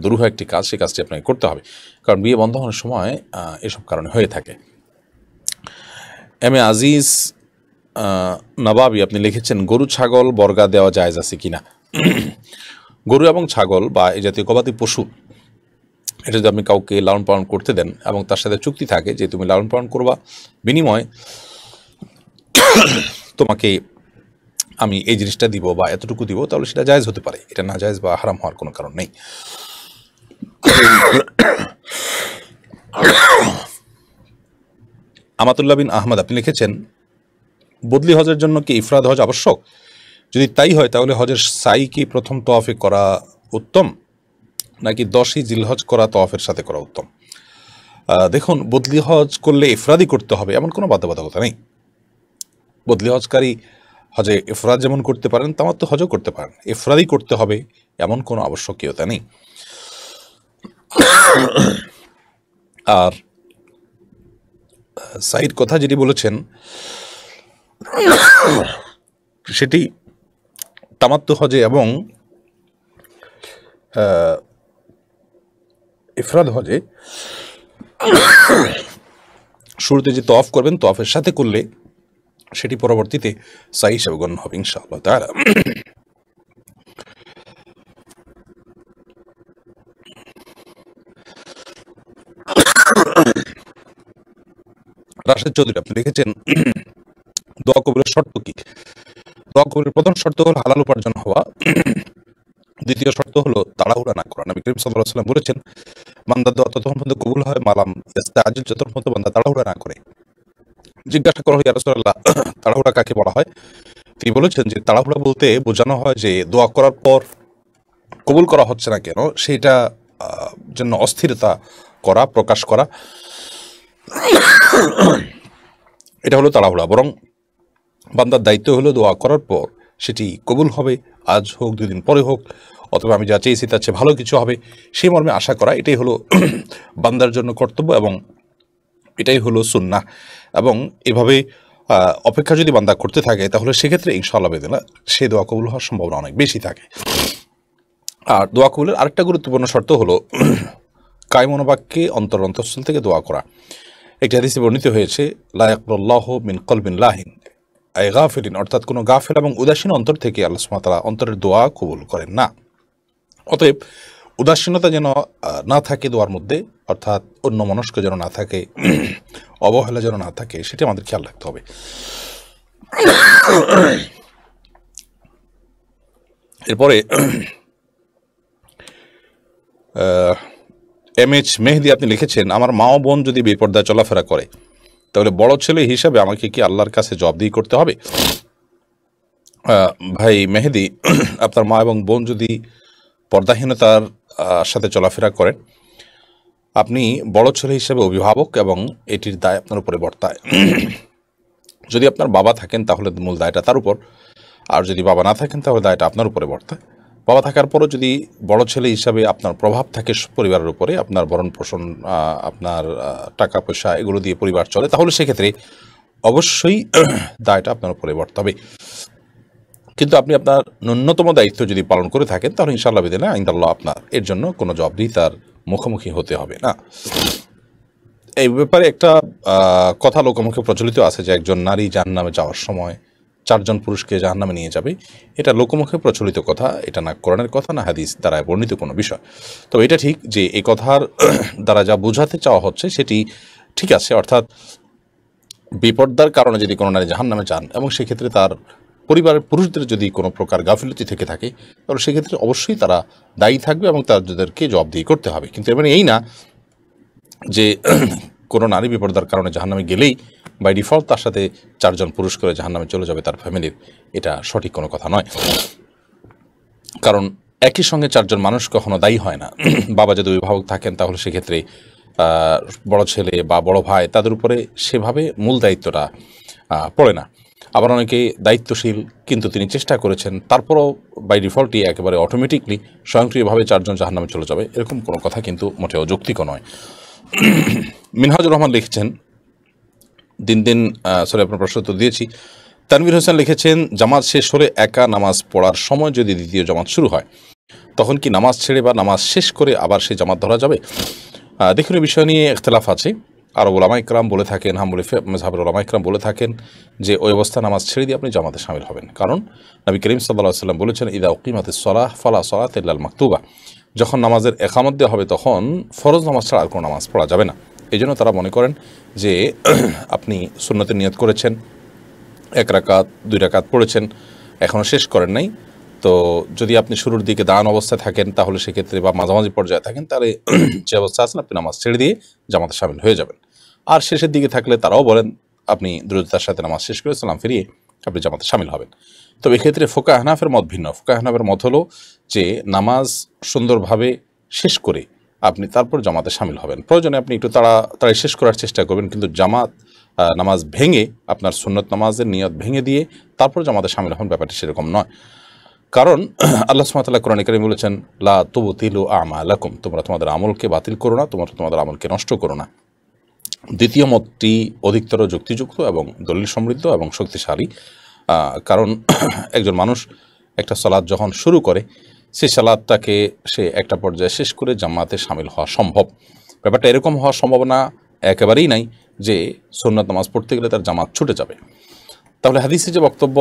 দুরূহ একটি কাজ, সেই কাজটি আপনাকে করতে হবে, কারণ বিয়ে বন্ধ হওয়ার সময় এসব কারণে হয়ে থাকে। এম এ আজিজ নবাবি আপনি লিখেছেন, গরু ছাগল বর্গা দেওয়া জায়েজ আছে কিনা? গরু এবং ছাগল বা এই জাতীয় গবাদি পশু, এটা যদি আপনি কাউকে লালন পালন করতে দেন এবং তার সাথে চুক্তি থাকে যে তুমি লালন পালন করবা, বিনিময়ে তোমাকে আমি এই জিনিসটা দিব বা এতটুকু দিব, তাহলে সেটা জায়েজ হতে পারে, এটা না জায়েজ বা হারাম হওয়ার কোনো কারণ নেই। আমাতুল্লাহ বিন আহমদ আপনি লিখেছেন, বদলি হজের জন্য কি ইফরাদ হজ আবশ্যক? যদি তাই হয় তাহলে হজের সাই কি প্রথম তওয়াফে করা উত্তম, নাকি 10ই জিলহজ করা তওয়াফের সাথে করা উত্তম? দেখুন, বদলি হজ করলে ইফরাদই করতে হবে এমন কোনো বাধ্যবাধকতা নেই। বদলি হজকারী হজে ইফরাদ যেমন করতে পারেন তামাত্তু হজও করতে পারেন, ইফরাদই করতে হবে এমন কোনো আবশ্যকীয়তা নেই। আর সাইড কথা যেটি বলেছেন সেটি তামাত্তু হজে এবং ইফরাদ হজে শুরুতে যে তওয়াফ করবেন তওয়াফের সাথে করলে সেটি পরবর্তীতে সাই হিসাবে গণ্য হবে ইনশাআল্লাহ তাআলা। রাশেদ চৌধুরী আপনি লিখেছেন, দোয়া কবুলের শর্ত কি? দোয়া কবুলের প্রথম শর্ত হলো হালাল উপার্জন হওয়া, দ্বিতীয় শর্ত হলো তাড়াহুড়া না করা। নবী করিম সাল্লাল্লাহু আলাইহি ওয়াসাল্লাম বলেছেন, বান্দার দোয়া ততক্ষণ পর্যন্ত কবুল হয় মালাম ইস্তাআজিল, যতক্ষণ পর্যন্ত বান্দা তাড়াহুড়া না করে। জিজ্ঞাসা করা হয়, ইয়া রাসূলুল্লাহ, তাড়াহুড়া কাকে বলা হয়? তিনি বলেছেন যে তাড়াহুড়া বলতে বোঝানো হয় যে দোয়া করার পর কবুল করা হচ্ছে না কেন সেটা জন্য অস্থিরতা করা, প্রকাশ করা, এটা হলো তাড়াহুড়া। বরং বান্দার দায়িত্ব হলো দোয়া করার পর সেটি কবুল হবে, আজ হোক 2 দিন পরে হোক, অথবা আমি যা চেয়েছি তার চেয়ে ভালো কিছু হবে, সেই মর্মে আশা করা। এটাই হলো বান্দার জন্য কর্তব্য এবং এটাই হলো সুন্নাহ। এবং এভাবে অপেক্ষা যদি বান্দা করতে থাকে তাহলে সেক্ষেত্রে ইনশাআল্লাহ বেদিনা সে দোয়া কবুল হওয়ার সম্ভাবনা অনেক বেশি থাকে। আর দোয়া কবুলের আরেকটা গুরুত্বপূর্ণ শর্ত হলো কায় মনোবাক্যে অন্তঃস্থল থেকে দোয়া করা। একটি হাদিসে বর্ণিত হয়েছে, লা ইয়াকবালুল্লাহু মিন কলবিন লাহিন আই গাফিলিন, অর্থাৎ কোনো গাফিল এবং উদাসীন অন্তর থেকে আল্লাহ সুবহানাহু ওয়া তাআলা অন্তরের দোয়া কবুল করেন না। অতএব উদাসীনতা যেন না থাকে দোয়ার মধ্যে, অর্থাৎ অন্য মনস্ক যেন না থাকে, অবহেলা যেন না থাকে, সেটি আমাদের খেয়াল রাখতে হবে। এরপরে MH মেহেদি আপনি লিখেছেন, আমার মা ও বোন যদি বেপর্দা চলাফেরা করে তাহলে বড় ছেলে হিসাবে আমাকে কি আল্লাহর কাছে জবাবদিহি করতে হবে? ভাই মেহেদি, আপনার মা এবং বোন যদি পর্দাহীনতার সাথে চলাফেরা করেন, আপনি বড় ছেলে হিসেবে অভিভাবক এবং এটির দায় আপনার উপরে বর্তায়। যদি আপনার বাবা থাকেন তাহলে মূল দায়টা তার উপর, আর যদি বাবা না থাকেন তাহলে দায়টা আপনার উপরে বর্তায়। বাবা থাকার পরও যদি বড় ছেলে হিসাবে আপনার প্রভাব থাকে পরিবারের উপরে, আপনার ভরণ পোষণ, আপনার টাকা পয়সা এগুলো দিয়ে পরিবার চলে, তাহলে সেক্ষেত্রে অবশ্যই দায়টা আপনার উপরে বর্তাবে। কিন্তু আপনি আপনার ন্যূনতম দায়িত্ব যদি পালন করে থাকেন তাহলে ইনশাআল্লাহ বিদিনা ইনশাআল্লাহ আপনার এর জন্য কোনো জবাবদিহিতার মুখোমুখি হতে হবে না। এই ব্যাপারে একটা কথা লোকমুখে প্রচলিত আছে যে একজন নারী জাহান্নামে যাওয়ার সময় 4 জন পুরুষকে জাহান্নামে নিয়ে যাবে। এটা লোকমুখে প্রচলিত কথা, এটা না কোরআনের কথা না হাদিস দ্বারা বর্ণিত কোনো বিষয়। তো এটা ঠিক যে এই কথার দ্বারা যা বোঝাতে চাওয়া হচ্ছে সেটি ঠিক আছে, অর্থাৎ বিপর্দার কারণে যদি কোনো নারী জাহান্নামে যান এবং সেক্ষেত্রে তার পরিবারের পুরুষদের যদি কোনো প্রকার গাফিলতি থেকে থাকে তাহলে সেক্ষেত্রে অবশ্যই তারা দায়ী থাকবে এবং তাদেরকে জবাবদিহি করতে হবে। কিন্তু এর মানে এই না যে কোনো নারী বিপর্দার কারণে জাহান্নামে গেলেই বাই ডিফল্ট তার সাথে 4 জন পুরুষ করে জাহান্নামে চলে যাবে তার ফ্যামিলির, এটা সঠিক কোনো কথা নয়। কারণ একই সঙ্গে 4 জন মানুষ কখনো দায়ী হয় না। বাবা যদি অভিভাবক থাকেন তাহলে সেক্ষেত্রে বড় ছেলে বা বড় ভাই তাদের উপরে সেভাবে মূল দায়িত্বটা পড়ে না। আবার অনেকে দায়িত্বশীল কিন্তু তিনি চেষ্টা করেছেন, তারপরও বাই ডিফল্টই একেবারে অটোমেটিকলি স্বয়ংক্রিয়ভাবে 4 জন জাহান্নামে চলে যাবে, এরকম কোনো কথা কিন্তু মোটেও যৌক্তিক নয়। মিনহাজুর রহমান লিখেছেন, আপনার প্রশ্ন তো দিয়েছি। তানভীর হোসেন লিখেছেন, জামাত শেষ হলে একা নামাজ পড়ার সময় যদি দ্বিতীয় জামাত শুরু হয় তখন কি নামাজ ছেড়ে বা নামাজ শেষ করে আবার সেই জামাত ধরা যাবে? দেখুন, এই বিষয় নিয়ে ইখতিলাফ আছে। আরব উলামা ইকরাম বলে থাকেন, হাম্বলি মাযহাবের উলামা ইকরাম বলে থাকেন যে ওই অবস্থা নামাজ ছেড়ে দিয়ে আপনি জামাতে শামিল হবেন। কারণ নবী করিম সাল্লাল্লাহু আলাইহি ওয়াসাল্লাম বলেছেন, ইযা উকিমাতিস সালাহ ফালা সালাতা ইল্লাল মাকতুবা, যখন নামাজের ইকামত দেওয়া হবে তখন ফরজ নামাজ ছাড়া আর কোনো নামাজ পড়া যাবে না। এই জন্য তারা মনে করেন যে আপনি সুন্নতের নিয়ত করেছেন, 1 রাকাত 2 রাকাত পড়েছেন, এখনও শেষ করেন নাই, তো যদি আপনি শুরুর দিকে দাঁড়ানো অবস্থায় থাকেন তাহলে সেক্ষেত্রে বা মাঝামাঝি পর্যায়ে থাকেন তাহলে যে অবস্থা আছেন আপনি নামাজ ছেড়ে দিয়ে জামাতে শামিল হয়ে যাবেন। আর শেষের দিকে থাকলে তারাও বলেন আপনি দ্রুততার সাথে নামাজ শেষ করে সালাম ফিরিয়ে আপনি জামাতে শামিল হবেন। তবে এক্ষেত্রে ফুকাহা হানাফের মত ভিন্ন। ফুকাহা হানাফের মত হলো যে নামাজ সুন্দরভাবে শেষ করে আপনি তারপর জামাতে শামিল হবেন। প্রয়োজনে আপনি একটু তাড়াতাড়ি শেষ করার চেষ্টা করবেন, কিন্তু নামাজ ভেঙে আপনার সুন্নত নামাজের নিয়ত ভেঙে দিয়ে তারপর জামাতে শামিল হবেন, ব্যাপারটি সেরকম নয়। কারণ আল্লাহ সুবহানাহু ওয়া তাআলা কোরআনে কারীমে বলেছেন, লা তুবতিলু আমালাকুম, তোমরা তোমাদের আমলকে বাতিল করো না, তোমরা তোমাদের আমলকে নষ্ট করো না। দ্বিতীয় মতটি অধিকতর যুক্তিযুক্ত এবং দলিল সমৃদ্ধ এবং শক্তিশালী। কারণ একজন মানুষ একটা সালাত যখন শুরু করে সেই সালাতটাকে সে একটা পর্যায়ে শেষ করে জামাতে শামিল হওয়া সম্ভব। ব্যাপারটা এরকম হওয়ার সম্ভাবনা একেবারেই নাই যে সুন্নাত নামাজ পড়তে গেলে তার জামাত ছুটে যাবে। তাহলে হাদিসে যে বক্তব্য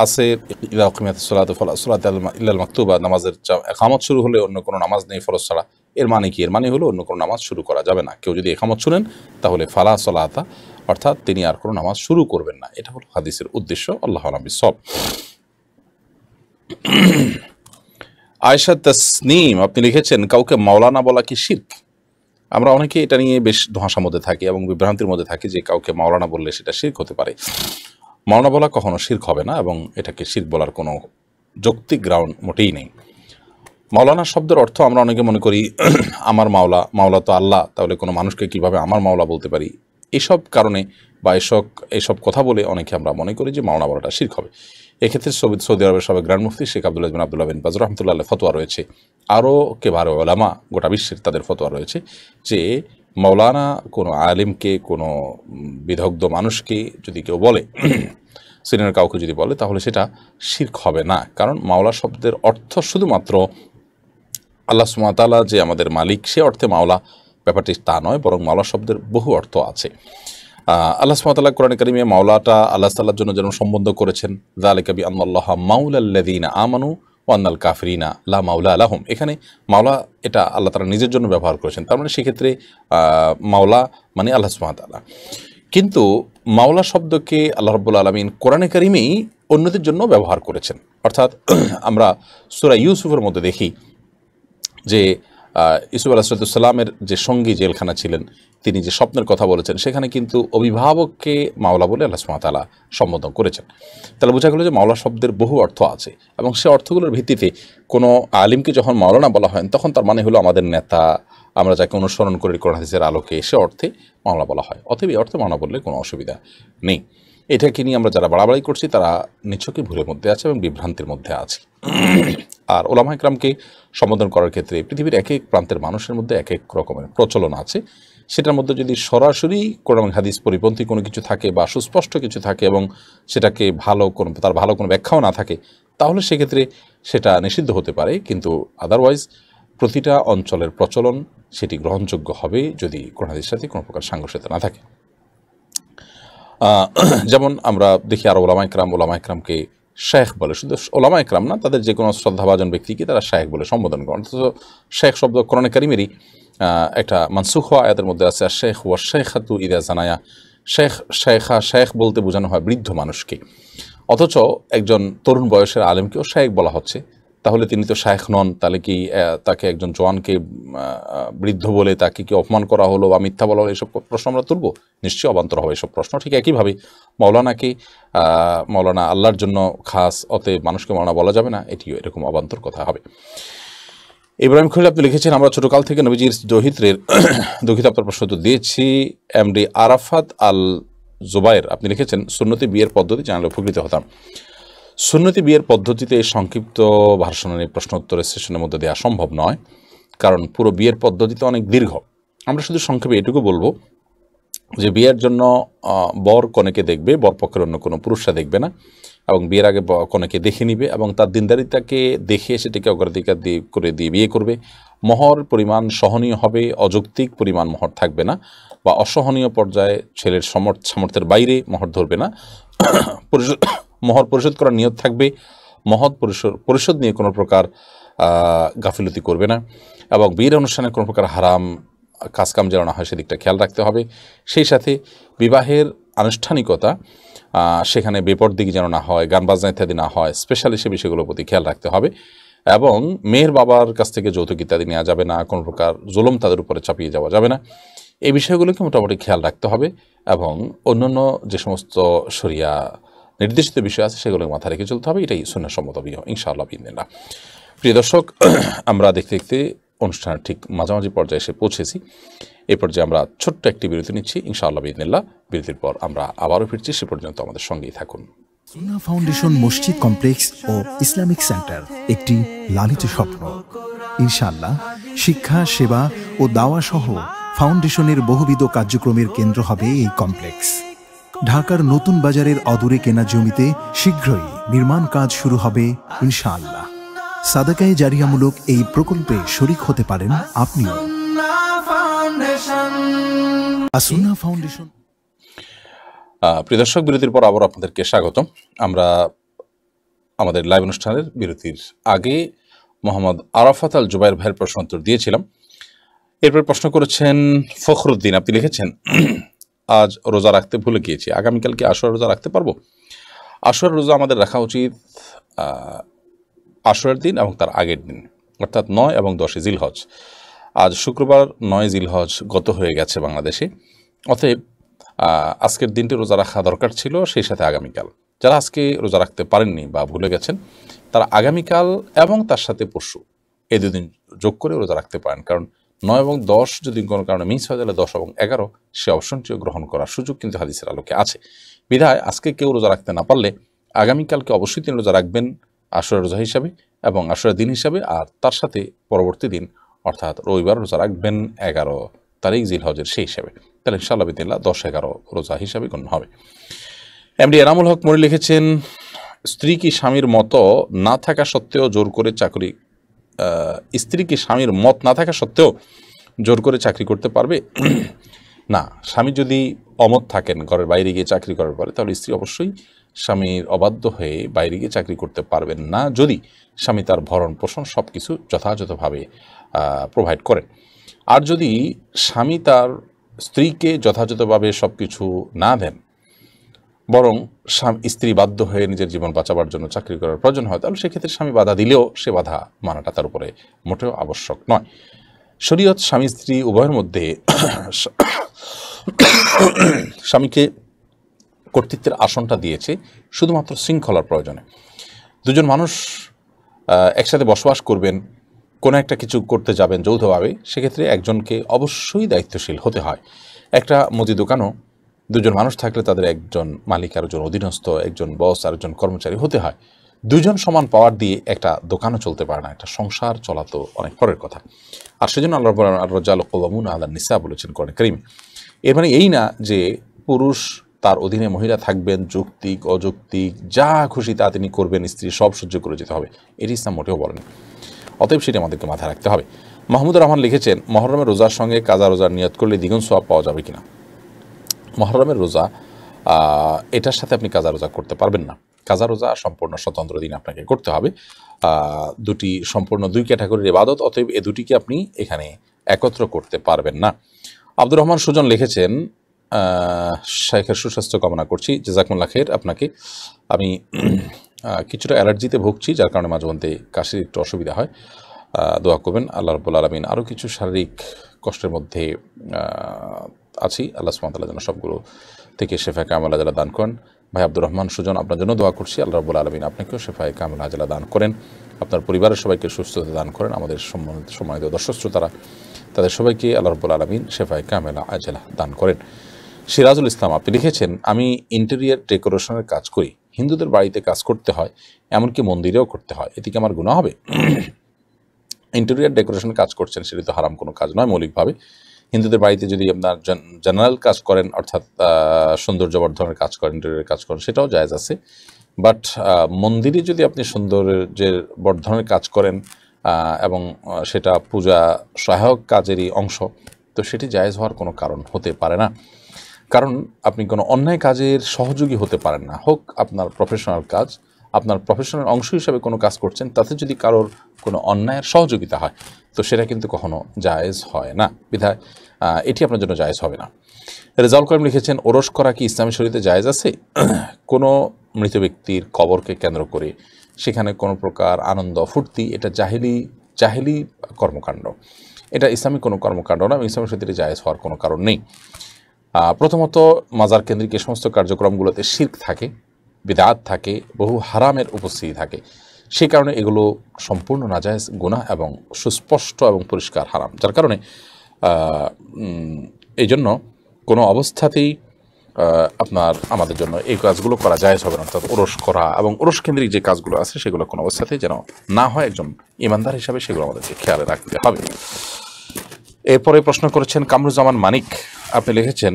আছে, ইযা উকিমাতিস সালাতু ফালা সালাতা ইল্লাল মাকতুবা, নামাজের ইকামত শুরু হলে অন্য কোনো নামাজ নেই ফরজ ছাড়া, এর মানে কি? এর মানে হলো অন্য কোনো নামাজ শুরু করা যাবে না। কেউ যদি ইকামত শুনেন তাহলে ফালা সালাতা, অর্থাৎ তিনি আর কোনো নামাজ শুরু করবেন না। এটা হলো হাদিসের উদ্দেশ্য। আল্লাহু আ'লাম বিসওয়াব। আয়েশা তাসনিম আপনি লিখেছেন, কাউকে মাওলানা বলা কি শিরক? আমরা অনেকে এটা নিয়ে বেশ ধোঁয়াশার মধ্যে থাকি এবং বিভ্রান্তির মধ্যে থাকি যে কাউকে মাওলানা বললে সেটা শিরক হতে পারে। মাওলানা বলা কখনো শিরক হবে না এবং এটাকে শিরক বলার কোনো যৌক্তিক গ্রাউন্ড মোটেই নেই। মাওলানা শব্দের অর্থ আমরা অনেকে মনে করি আমার মাওলা, মাওলা তো আল্লাহ, তাহলে কোনো মানুষকে কিভাবে আমার মাওলা বলতে পারি? এসব কারণে বা এসব কথা বলে অনেকে আমরা মনে করি যে মাওলানা বলাটা শিরক হবে। এক্ষেত্রে সৌদি আরবের সাবেক গ্র্যান্ড মুফতি শেখ আব্দুল্লাহ বিন বাজ রাহমাতুল্লাহ আলাইহি ফতোয়া রয়েছে, আরও কেবারে উলামা গোটা বিশ্বের তাদের ফতোয়া রয়েছে যে মাওলানা কোনো আলিমকে, কোনো বিদগ্ধ মানুষকে যদি কেউ বলে, সিনিয়র কাউকে যদি বলে, তাহলে সেটা শিরক হবে না। কারণ মাওলা শব্দের অর্থ শুধুমাত্র আল্লাহ সুবহানাহু ওয়া তাআলা যে আমাদের মালিক সে অর্থে মাওলা ব্যাপারটি তা নয়, বরং মাওলা শব্দের বহু অর্থ আছে। আল্লাহ সুবহানাহু ওয়া তাআলা কোরআনে কারিমে মাওলাটা আল্লাহ তাআলার জন্য যেন সম্বন্ধ করেছেন, যালিকা বিআন্নাল্লাহা মাওলাল্লাযীনা আমানু ওয়া আন্নাল কাফিরিনা লা মাওলা লাহুম। এখানে মাওলা এটা আল্লাহ তাআলা নিজের জন্য ব্যবহার করেছেন, তার মানে সেক্ষেত্রে মাওলা মানে আল্লাহ সুবহানাহু ওয়া তাআলা। কিন্তু মাওলা শব্দকে আল্লাহ রাব্বুল আলামিন কোরআনে কারিমেই অন্যদের জন্য ব্যবহার করেছেন। অর্থাৎ আমরা সূরা ইউসুফের মধ্যে দেখি যে ইউসুফ আলাইহিস সালামের যে সঙ্গী জেলখানা ছিলেন, তিনি যে স্বপ্নের কথা বলেছেন, সেখানে কিন্তু অভিভাবককে মাওলা বলে আল্লাহ সুবহানাহু ওয়া তাআলা সম্বোধন করেছেন। তাহলে বোঝা গেল যে মাওলা শব্দের বহু অর্থ আছে এবং সে অর্থগুলোর ভিত্তিতে কোনো আলিমকে যখন মাওলানা বলা হয় তখন তার মানে হলো আমাদের নেতা, আমরা যাকে অনুসরণ করি কোরআন হাদিসের আলোকে, সে অর্থে মাওলা বলা হয়। অতএব এই অর্থে মাওলানা বললে কোনো অসুবিধা নেই। এটাকে নিয়ে আমরা যারা বাড়াবাড়ি করছি তারা নিছকই ভুলের মধ্যে আছে এবং বিভ্রান্তির মধ্যে আছে। আর ওলামা ইকরামকে সম্বোধন করার ক্ষেত্রে পৃথিবীর এক এক প্রান্তের মানুষের মধ্যে এক এক রকমের প্রচলন আছে। সেটার মধ্যে যদি সরাসরি কোরআন হাদিস পরিপন্থী কোনো কিছু থাকে বা সুস্পষ্ট কিছু থাকে এবং সেটাকে তার ভালো কোনো ব্যাখ্যাও না থাকে, তাহলে সেক্ষেত্রে সেটা নিষিদ্ধ হতে পারে, কিন্তু আদারওয়াইজ প্রতিটা অঞ্চলের প্রচলন সেটি গ্রহণযোগ্য হবে যদি কোরআন হাদিসের সাথে কোনো প্রকার সাংঘর্ষিকতা না থাকে। যেমন আমরা দেখি আরও ওলামা ইকরামকে শেখ বলে, শুধু ওলামা ইকরাম না, তাদের যে কোনো শ্রদ্ধাভাজন ব্যক্তিকে তারা শেখ বলে সম্বোধন করেন। অথচ শেখ শব্দ কোরআনে কারিমেরই একটা মানসুখ হওয়া আয়াতের মধ্যে আছে, আর শেখ ওয়া শেখাতু ইদা জানায়া, শেখ বলতে বোঝানো হয় বৃদ্ধ মানুষকে। অথচ একজন তরুণ বয়সের আলেমকেও শেখ বলা হচ্ছে, তাহলে তিনি তো শেখ নন, তাহলে কি তাকে একজন জওয়ানকে বৃদ্ধ বলে তাকে কি অপমান করা হলো বা মিথ্যা বলা হলো, এসব প্রশ্ন আমরা তুলব? নিশ্চয়ই অবান্তর হবে এসব প্রশ্ন। ঠিক একইভাবে মৌলানা আল্লাহর জন্য খাস, অতএব মানুষকে মৌলানা বলা যাবে না, এটিও এরকম অবান্তর কথা হবে। ইব্রাহিম খলিল আপনি লিখেছেন, আমরা ছোটকাল থেকে নবীজির দহিত্রের দুঃখিত আপনার প্রশ্ন তো দিয়েছি। এমডি আরাফাত আল জুবাইর আপনি লিখেছেন, সুন্নতি বিয়ের পদ্ধতি জানালে উপকৃত হতাম। সুন্নতি বিয়ের পদ্ধতিতে এই সংক্ষিপ্ত ভার্সনের প্রশ্ন উত্তরের সেশনের মধ্যে দেওয়া সম্ভব নয়, কারণ পুরো বিয়ের পদ্ধতিতে অনেক দীর্ঘ। আমরা শুধু সংক্ষেপে এটুকু বলবো যে বিয়ের জন্য বর কনেকে দেখবে, বরপক্ষের অন্য কোনো পুরুষরা দেখবে না, এবং বিয়ের আগে কনেকে দেখে নিবে এবং তার দিনদারিতাকে দেখে সেটাকে অগ্রাধিকার করে দিয়ে বিয়ে করবে। মহর পরিমাণ সহনীয় হবে, অযৌক্তিক পরিমাণ মহর থাকবে না, বা অসহনীয় পর্যায়ে ছেলের সামর্থ্যের বাইরে মহর ধরবে না। মহর পরিশোধ করার নিয়ত থাকবে, মহর পরিশোধ নিয়ে কোনো প্রকার গাফিলতি করবে না, এবং বিয়ের অনুষ্ঠানে কোনো প্রকার হারাম কাজকাম যেন না হয় সেদিকটা খেয়াল রাখতে হবে। সেই সাথে বিবাহের আনুষ্ঠানিকতা সেখানে বেপরদিকি যেন না হয়, গান বাজনা ইত্যাদি না হয়, স্পেশালি সে বিষয়গুলোর প্রতি খেয়াল রাখতে হবে। এবং মেয়ের বাবার কাছ থেকে যৌতুক ইত্যাদি নেওয়া যাবে না, কোনো প্রকার জুলুম তাদের উপরে চাপিয়ে যাওয়া যাবে না, এই বিষয়গুলোকে মোটামুটি খেয়াল রাখতে হবে। এবং অন্যান্য যে সমস্ত শরিয়া নির্দেশিত বিষয় আছে সেগুলোকে মাথা রেখে চলতে হবে। এটাই সুন্নাহসম্মত বিয়ে ইনশাআল্লাহ বিইذনিল্লাহ। প্রিয় দর্শক, আমরা দেখতে দেখতে অনুষ্ঠানের ঠিক মাঝামাঝি পর্যায়ে এসে পৌঁছেছি। এই পর্যায়ে আমরা ছোট্ট একটি বিরতি নিচ্ছি, ইনশাআল্লাহ বিইذনিল্লাহ। বিরতির পর আমরা আবারও ফিরছি, সে পর্যন্ত আমাদের সঙ্গেই থাকুন। সুন্নাহ ফাউন্ডেশন মসজিদ কমপ্লেক্স ও ইসলামিক সেন্টার একটি লালিত স্বপ্ন। ইনশাআল্লাহ শিক্ষা, সেবা ও দাওয়া সহ ফাউন্ডেশনের বহুবিধ কার্যক্রমের কেন্দ্র হবে এই কমপ্লেক্স। ঢাকার নতুন বাজারের অদূরে কেনা জমিতে শীঘ্রই নির্মাণ কাজ শুরু হবে ইনশাআল্লাহ। সাদাকায়ে জারিয়ামূলক এই প্রকল্পে শরীক হতে পারেন আপনিও। সুন্নাহ ফাউন্ডেশন। প্রিয় দর্শক, বিরতির পর আবার আপনাদেরকে স্বাগতম। আমরা আমাদের লাইভ অনুষ্ঠানের বিরতির আগে মোহাম্মদ আরাফাত আল জুবাইর ভাইয়ের প্রশ্ন উত্তর দিয়েছিলাম। এরপর প্রশ্ন করেছেন ফখরুদ্দিন, আপনি লিখেছেন, আজ রোজা রাখতে ভুলে গিয়েছি, আগামীকাল কি আশুরা রোজা রাখতে পারবো? আশুরা রোজা আমাদের রাখা উচিত আশুরার দিন এবং তার আগের দিন, অর্থাৎ 9 এবং 10 জিলহজ। আজ শুক্রবার 9 জিলহজ গত হয়ে গেছে বাংলাদেশে, অতএব আজকের দিনটি রোজা রাখা দরকার ছিল, সেই সাথে আগামীকাল। যারা আজকে রোজা রাখতে পারেননি বা ভুলে গেছেন, তারা আগামীকাল এবং তার সাথে পরশু এই দুদিন যোগ করে রোজা রাখতে পারেন, কারণ 9 এবং 10 যদি কোনো কারণে মিস হয়ে গেলে 10 এবং 11 সে অপশনটিও গ্রহণ করার সুযোগ কিন্তু হাদিসের আলোকে আছে। বিধায় আজকে কেউ রোজা রাখতে না পারলে আগামীকালকে অবশ্যই তিনি রোজা রাখবেন আশুরা রোজা হিসাবে এবং আশুরা দিন হিসাবে, আর তার সাথে পরবর্তী দিন অর্থাৎ রবিবার রোজা রাখবেন 11 তারিখ জিলহজের সেই হিসাবে। তাহলে ইনশাআল্লাহ বিদিল্লাহ 10-11 রোজা হিসাবে গণ্য হবে। এমডি এনামুল হক মনি লিখেছেন, স্ত্রী কি স্বামীর মতো না থাকা সত্ত্বেও জোর করে চাকরি স্ত্রী কি স্বামীর মত না থাকা সত্ত্বেও জোর করে চাকরি করতে পারবে? না, স্বামী যদি অমত থাকেন ঘরের বাইরে গিয়ে চাকরি করার পরে, তাহলে স্ত্রী অবশ্যই স্বামীর অবাধ্য হয়ে বাইরে গিয়ে চাকরি করতে পারবেন না, যদি স্বামী তার ভরণ পোষণ সব কিছু যথাযথভাবে প্রোভাইড করেন। আর যদি স্বামী তার স্ত্রীকে যথাযথভাবে সব কিছু না দেন, বরং স্ত্রী বাধ্য হয়ে নিজের জীবন বাঁচাবার জন্য চাকরি করার প্রয়োজন হয়, তাহলে সেক্ষেত্রে স্বামী বাধা দিলেও সে বাধা মানাটা তার উপরে মোটেও আবশ্যক নয়। শরীয়ত স্বামী স্ত্রী উভয়ের মধ্যে স্বামীকে কর্তৃত্বের আসনটা দিয়েছে শুধুমাত্র শৃঙ্খলার প্রয়োজনে। দুজন মানুষ একসাথে বসবাস করবেন, কোনো একটা কিছু করতে যাবেন যৌথভাবে, সেক্ষেত্রে একজনকে অবশ্যই দায়িত্বশীল হতে হয়। একটা মুদি দোকানও দুজন মানুষ থাকলে তাদের একজন মালিক আর একজন অধীনস্থ, একজন বস আর একজন কর্মচারী হতে হয়। দুজন সমান পাওয়ার দিয়ে একটা দোকানও চলতে পারে না, একটা সংসার চলা তো অনেক পরের কথা। আর সেজন্য আল্লাহ রাব্বুল আলামিন আর-রাজালু কওয়ামুনা আলা নিসা বলেছেন কোরআনে কারীমে। এর মানে এই না যে পুরুষ তার অধীনে মহিলা থাকবেন, যৌক্তিক অযৌক্তিক যা খুশি তা তিনি করবেন, স্ত্রী সব সহ্য করে যেতে হবে, এটি ইসলাম মোটেও বলেন। অতএব সেটি আমাদেরকে মাথায় রাখতে হবে। মাহমুদুর রহমান লিখেছেন, মহরমের রোজার সঙ্গে কাজা রোজার নিয়ত করলে দ্বিগুণ সওয়াব পাওয়া যাবে কিনা। মহরমের রোজা এটার সাথে আপনি কাজা রোজা করতে পারবেন না। কাজা রোজা সম্পূর্ণ স্বতন্ত্র দিন আপনাকে করতে হবে। দুটি সম্পূর্ণ দুই ক্যাটাগরির ইবাদত, অতএব এ দুটিকে আপনি এখানে একত্র করতে পারবেন না। আব্দুর রহমান সুজন লিখেছেন, শাইখের সুস্বাস্থ্য কামনা করছি, জাযাকুমুল্লাহ খাইর। আপনাকে আমি কিছুটা অ্যালার্জিতে ভুগছি, যার কারণে মাঝে মধ্যে কাশির একটু অসুবিধা হয়, দোয়া করবেন। আল্লাহ রাব্বুল আলামিন আরও কিছু শারীরিক কষ্টের মধ্যে আছি, আল্লাহ সুবহানাহু ওয়া তাআলা যেন সবগুলো থেকে শেফায়ে কামিলা আজলা দান করেন। ভাই আব্দুর রহমান সুজন, আপনার জন্য দোয়া করছি, আল্লাহ রাব্বুল আলামিন আপনাকেও শেফায়ে কামিলা আজলা দান করেন, আপনার পরিবারের সবাইকে সুস্থতা দান করেন। আমাদের সম্মানিত দর্শক শ্রোতারা, তাদের সবাইকে আল্লাহ রাব্বুল আলামিন শেফায়ে কামিলা আজলা দান করেন। সিরাজুল ইসলাম, আপনি লিখেছেন, আমি ইন্টেরিয়ার ডেকোরেশনের কাজ করি, হিন্দুদের বাড়িতে কাজ করতে হয়, এমনকি মন্দিরেও করতে হয়, এতে কি আমার গুনাহ হবে? ইন্টেরিয়ার ডেকোরেশনের কাজ করছেন, সেটি তো হারাম কোনো কাজ নয় মৌলিকভাবে। হিন্দুদের বাড়িতে যদি আপনার জেনারেল কাজ করেন, অর্থাৎ সৌন্দর্যবর্ধনের কাজ করেন, ইন্টেরিয়ার কাজ করেন, সেটাও জায়েজ আছে। বাট মন্দিরে যদি আপনি সৌন্দর্যের বর্ধনের কাজ করেন এবং সেটা পূজা সহায়ক কাজেরই অংশ, তো সেটি জায়েজ হওয়ার কোনো কারণ হতে পারে না। কারণ আপনি কোনো অন্যায় কাজের সহযোগী হতে পারেন না। হোক আপনার প্রফেশনাল কাজ, আপনার প্রফেশনাল অংশ হিসাবে কোনো কাজ করছেন, তাতে যদি কারোর কোনো অন্যায়ের সহযোগিতা হয়, তো সেটা কিন্তু কখনো জায়েজ হয় না, বিধায় এটি আপনার জন্য জায়েজ হবে না। রেজাউল করিম লিখেছেন, ওরস করা কি ইসলামী শরীয়তে জায়েজ আছে? কোনো মৃত ব্যক্তির কবরকে কেন্দ্র করে সেখানে কোনো প্রকার আনন্দ ফুর্তি, এটা জাহেলি কর্মকাণ্ড, এটা ইসলামী কোনো কর্মকাণ্ড না, ইসলামী শরীয়তে জায়েজ হওয়ার কোনো কারণ নেই। প্রথমত মাজার কেন্দ্রিক এই সমস্ত কার্যক্রমগুলোতে শিরক থাকে, বিদআত থাকে, বহু হারামের উপস্থিতি থাকে, সেই কারণে এগুলো সম্পূর্ণ নাজায়েজ গুনাহ এবং সুস্পষ্ট এবং পরিষ্কার হারাম, যার কারণে এই জন্য কোনো অবস্থাতেই আমাদের জন্য এই কাজগুলো করা জায়েজ হবে না। অর্থাৎ ওরস করা এবং ওরস কেন্দ্রিক যে কাজগুলো আছে সেগুলো কোনো অবস্থাতেই যেন না হয়, একজন ইমানদার হিসাবে সেগুলো আমাদেরকে খেয়ালে রাখতে হবে। এরপরে প্রশ্ন করেছেন কামরুজ্জামান মানিক, আপনি লিখেছেন,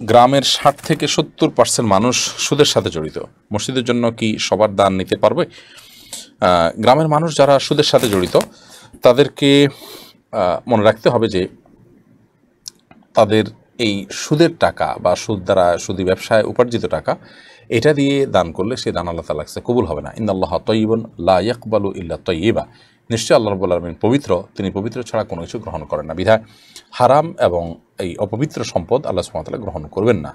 গ্রামের 60 থেকে 70% মানুষ সুদের সাথে জড়িত, মসজিদের জন্য কি সবার দান নিতে পারবে? গ্রামের মানুষ যারা সুদের সাথে জড়িত তাদেরকে মনে রাখতে হবে যে তাদের এই সুদের টাকা বা সুদ দ্বারা সুদী ব্যবসায় উপার্জিত টাকা, এটা দিয়ে দান করলে সেই দান আল্লাহ তাআলার কাছে কবুল হবে না। ইন্নাল্লাহ তাইয়্যিবুন লা ইয়াকবালু ইল্লা তাইয়্যিবা, নিশ্চয় আল্লাহ রাব্বুল আলামিন পবিত্র, তিনি পবিত্র ছাড়া কোনো কিছু গ্রহণ করেন না, বিধায় হারাম এবং এই অপবিত্র সম্পদ আল্লাহ সুবহানাহু ওয়া তাআলা গ্রহণ করবেন না।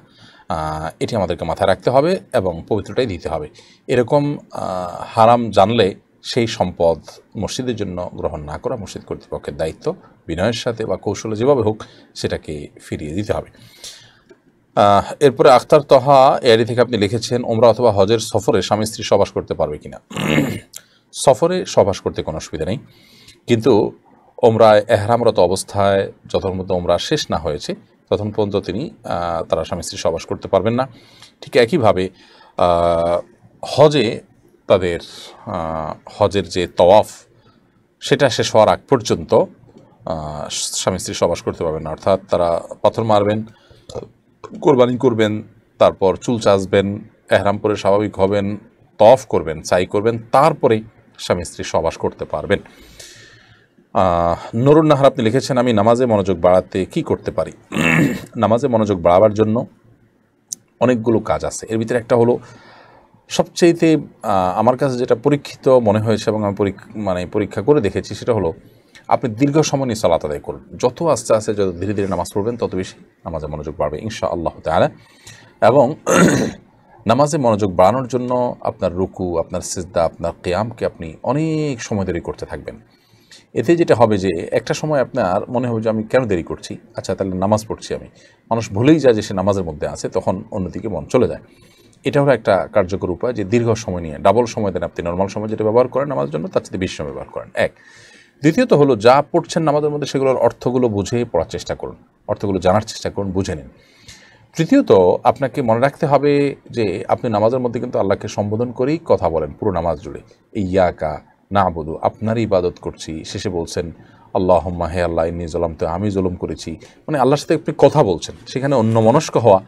এটি আমাদেরকে মাথায় রাখতে হবে এবং পবিত্রটাই দিতে হবে। এরকম হারাম জানলে সেই সম্পদ মসজিদের জন্য গ্রহণ না করা মসজিদ কর্তৃপক্ষের দায়িত্ব, বিনয়ের সাথে বা কৌশলে যেভাবে হোক সেটাকে ফিরিয়ে দিতে হবে। এরপরে আখতার তহা এআরি থেকে আপনি লিখেছেন, ওমরা অথবা হজের সফরে স্বামী স্ত্রী সহবাস করতে পারবে কিনা? সফরে সহবাস করতে কোনো অসুবিধা নেই, কিন্তু ওমরায় এহরামরত অবস্থায় যতক্ষণ পর্যন্ত ওমরা শেষ না হয়েছে ততক্ষণ পর্যন্ত তারা স্বামী স্ত্রী সহবাস করতে পারবেন না। ঠিক একইভাবে হজে তাদের হজের যে তওয়াফ সেটা শেষ হওয়ার আগ পর্যন্ত স্বামী স্ত্রী সহবাস করতে পারবেন না। অর্থাৎ তারা পাথর মারবেন, কোরবানি করবেন, তারপর চুল চাচবেন, এহরাম পরে স্বাভাবিক হবেন, তওয়াফ করবেন, সাই করবেন, তারপরে স্বামী স্ত্রী সহবাস করতে পারবেন। নুরুন নাহার আপনি লিখেছেন, আমি নামাজে মনোযোগ বাড়াতে কি করতে পারি? নামাজে মনোযোগ বাড়াবার জন্য অনেকগুলো কাজ আছে। এর ভিতরে একটা হলো, সবচেয়েতে আমার কাছে যেটা পরীক্ষিত মনে হয়েছে এবং আমি পরীক্ষা করে দেখেছি, সেটা হলো আপনি দীর্ঘ সময় নিয়ে সালাত আদায় করুন। যত আস্তে আস্তে, যত ধীরে ধীরে নামাজ পড়বেন, তত বেশি নামাজে মনোযোগ বাড়বে ইনশাআল্লাহ তাআলা। এবং নামাজে মনোযোগ বাড়ানোর জন্য আপনার রুকু, আপনার সিজদা, আপনার কিয়ামকে আপনি অনেক সময় দেরি করতে থাকবেন। এতে যেটা হবে যে একটা সময় আপনার মনে হবে যে আমি কেন দেরি করছি, আচ্ছা তাহলে নামাজ পড়ছি আমি, মানুষ ভুলেই যায় যে সে নামাজের মধ্যে আছে, তখন অন্যদিকে মন চলে যায়। এটা হলো একটা কার্যকর উপায়, যে দীর্ঘ সময় নিয়ে ডাবল সময় দেন আপনি, নর্মাল সময় যেটা ব্যবহার করেন নামাজের জন্য তার চেয়ে বেশি সময় ব্যবহার করেন। এক, দ্বিতীয়ত হলো যা পড়ছেন নামাজের মধ্যে সেগুলোর অর্থগুলো বুঝে পড়ার চেষ্টা করুন, অর্থগুলো জানার চেষ্টা করুন, বুঝে নিন। তৃতীয়ত আপনাকে মনে রাখতে হবে যে আপনি নামাজের মধ্যে কিন্তু আল্লাহকে সম্বোধন করেই কথা বলেন পুরো নামাজ জুড়ে। ইয়াকা নাবুদু, আপনারই ইবাদত করছি, শেষে বলছেন আল্লাহুম্মা হে আল্লাহ ইন্নী যালামতু, আমি জুলুম করেছি, মানে আল্লাহর সাথে আপনি কথা বলছেন। সেখানে অন্যমনস্ক হওয়া,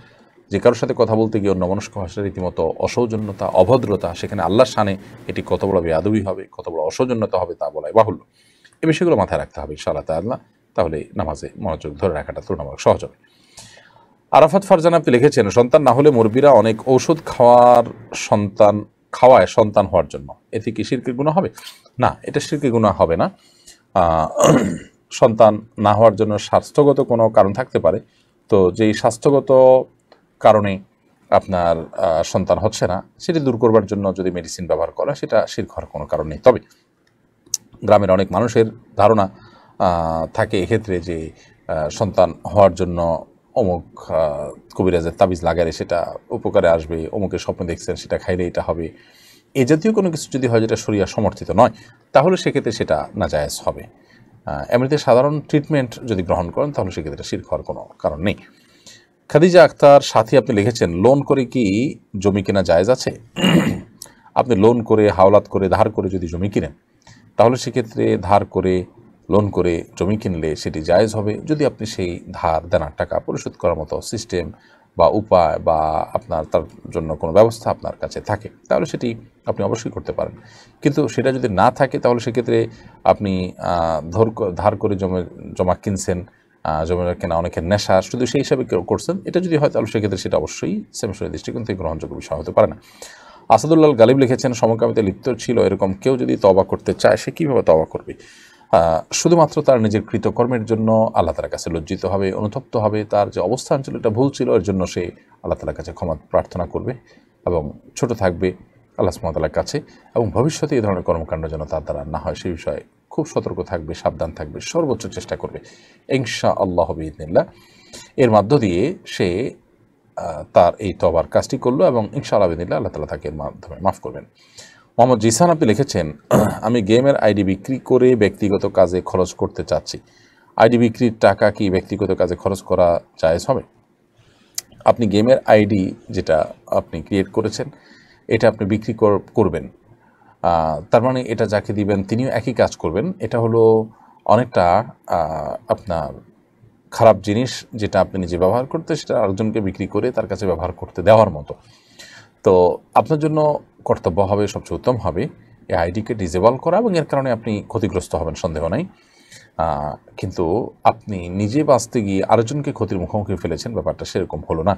যে কারোর সাথে কথা বলতে গিয়ে অন্যমনস্ক হওয়া, সেটা রীতিমতো অসৌজন্যতা, অভদ্রতা। সেখানে আল্লাহর শানে এটি কত বড় বেয়াদবি হবে, কত বড় অসৌজন্যতা হবে তা বলাই বাহুল্য। এই বিষয়গুলো মাথায় রাখতে হবে ইনশাআল্লাহ তাআলা, তাহলে নামাজে মনোযোগ ধরে রাখাটা তুলনামূলক সহজ হবে। আরাফাত ফারজানা আপনি লিখেছেন, সন্তান না হলে মুরব্বীরা অনেক ঔষধ খাওয়ায় সন্তান হওয়ার জন্য, এতে কি শিরকের গুনাহ হবে? না, এটা শিরকের গুনাহ হবে না। সন্তান না হওয়ার জন্য স্বাস্থ্যগত কোনো কারণ থাকতে পারে, তো যেই স্বাস্থ্যগত কারণে আপনার সন্তান হচ্ছে না, সেটি দূর করবার জন্য যদি মেডিসিন ব্যবহার করা, সেটা শিরক হওয়ার কোনো কারণ নেই। তবে গ্রামের অনেক মানুষের ধারণা থাকে এক্ষেত্রে যে সন্তান হওয়ার জন্য অমুক কবিরাজের তাবিজ লাগালে সেটা উপকারে আসবে, অমুকের স্বপ্ন দেখছেন সেটা খাইলে এটা হবে, এ জাতীয় কোনো কিছু যদি হয় যেটা শরিয়া সমর্থিত নয়, তাহলে সেক্ষেত্রে সেটা নাজায়েজ হবে। এমনিতে সাধারণ ট্রিটমেন্ট যদি গ্রহণ করেন তাহলে সেক্ষেত্রে শিরক হওয়ার কোনো কারণ নেই। খাদিজা আক্তার সাথী আপনি লিখেছেন, লোন করে কি জমি কেনা জায়েজ আছে? আপনি লোন করে, হাওলাত করে, ধার করে যদি জমি কিনেন, তাহলে সেক্ষেত্রে ধার করে, লোন করে জমি কিনলে সেটি জায়েজ হবে, যদি আপনি সেই ধার দেনার টাকা পরিশোধ করার মতো সিস্টেম বা উপায় বা আপনার তার জন্য কোনো ব্যবস্থা আপনার কাছে থাকে, তাহলে সেটি আপনি অবশ্যই করতে পারেন। কিন্তু সেটা যদি না থাকে, তাহলে সেক্ষেত্রে আপনি ধার করে জমা কিনছেন, জমির কেনা অনেকের নেশা, শুধু সেই হিসাবে করছেন, এটা যদি হয় তাহলে সেক্ষেত্রে সেটা অবশ্যই সেমিশনের দৃষ্টিকোণ থেকে গ্রহণযোগ্য বিষয় হতে পারে না। আসাদুল্লাহ গালিব লিখেছেন, সমকামিতে লিপ্ত ছিল এরকম কেউ যদি তওবা করতে চায়, সে কীভাবে তওবা করবে? শুধুমাত্র তার নিজের কৃতকর্মের জন্য আল্লাহ তাআলার কাছে লজ্জিত হবে, অনুতপ্ত হবে, তার যে অবস্থান ছিল এটা ভুল ছিল, এর জন্য সে আল্লাহ তাআলার কাছে ক্ষমা প্রার্থনা করবে এবং ছোট থাকবে আল্লাহ সুবহানাহু ওয়া তাআলার কাছে, এবং ভবিষ্যতে এই ধরনের কর্মকাণ্ড যেন তার দ্বারা না হয় সেই বিষয়ে খুব সতর্ক থাকবে, সাবধান থাকবে, সর্বোচ্চ চেষ্টা করবে ইনশাআল্লাহ বিইذনিল্লাহ। এর মধ্য দিয়ে সে তার এই তওবার কাজটি করলো এবং ইনশাআল্লাহ বিইذনিল্লাহ আল্লাহ তাআলা তাকে এর মাধ্যমে মাফ করবেন। মোহাম্মদ জিসান আপনি লিখেছেন, আমি গেমের আইডি বিক্রি করে ব্যক্তিগত কাজে খরচ করতে চাচ্ছি, আইডি বিক্রির টাকা কি ব্যক্তিগত কাজে খরচ করা জায়েজ হবে? আপনি গেমের আইডি যেটা আপনি ক্রিয়েট করেছেন, এটা আপনি বিক্রি করবেন, তার মানে এটা যাকে দিবেন তিনিও একই কাজ করবেন। এটা হলো অনেকটা আপনার খারাপ জিনিস যেটা আপনি নিজে ব্যবহার করতে, সেটা আরেকজনকে বিক্রি করে তার কাছে ব্যবহার করতে দেওয়ার মতো। তো আপনার জন্য কর্তব্য হবে, সবচেয়ে উত্তম হবে এই আইডিকে ডিসেবল করা, এবং এর কারণে আপনি ক্ষতিগ্রস্ত হবেন সন্দেহ নাই, কিন্তু আপনি নিজে বাঁচতে গিয়ে আরেকজনকে ক্ষতির মুখোমুখি ফেলেছেন, ব্যাপারটা সেরকম হলো না।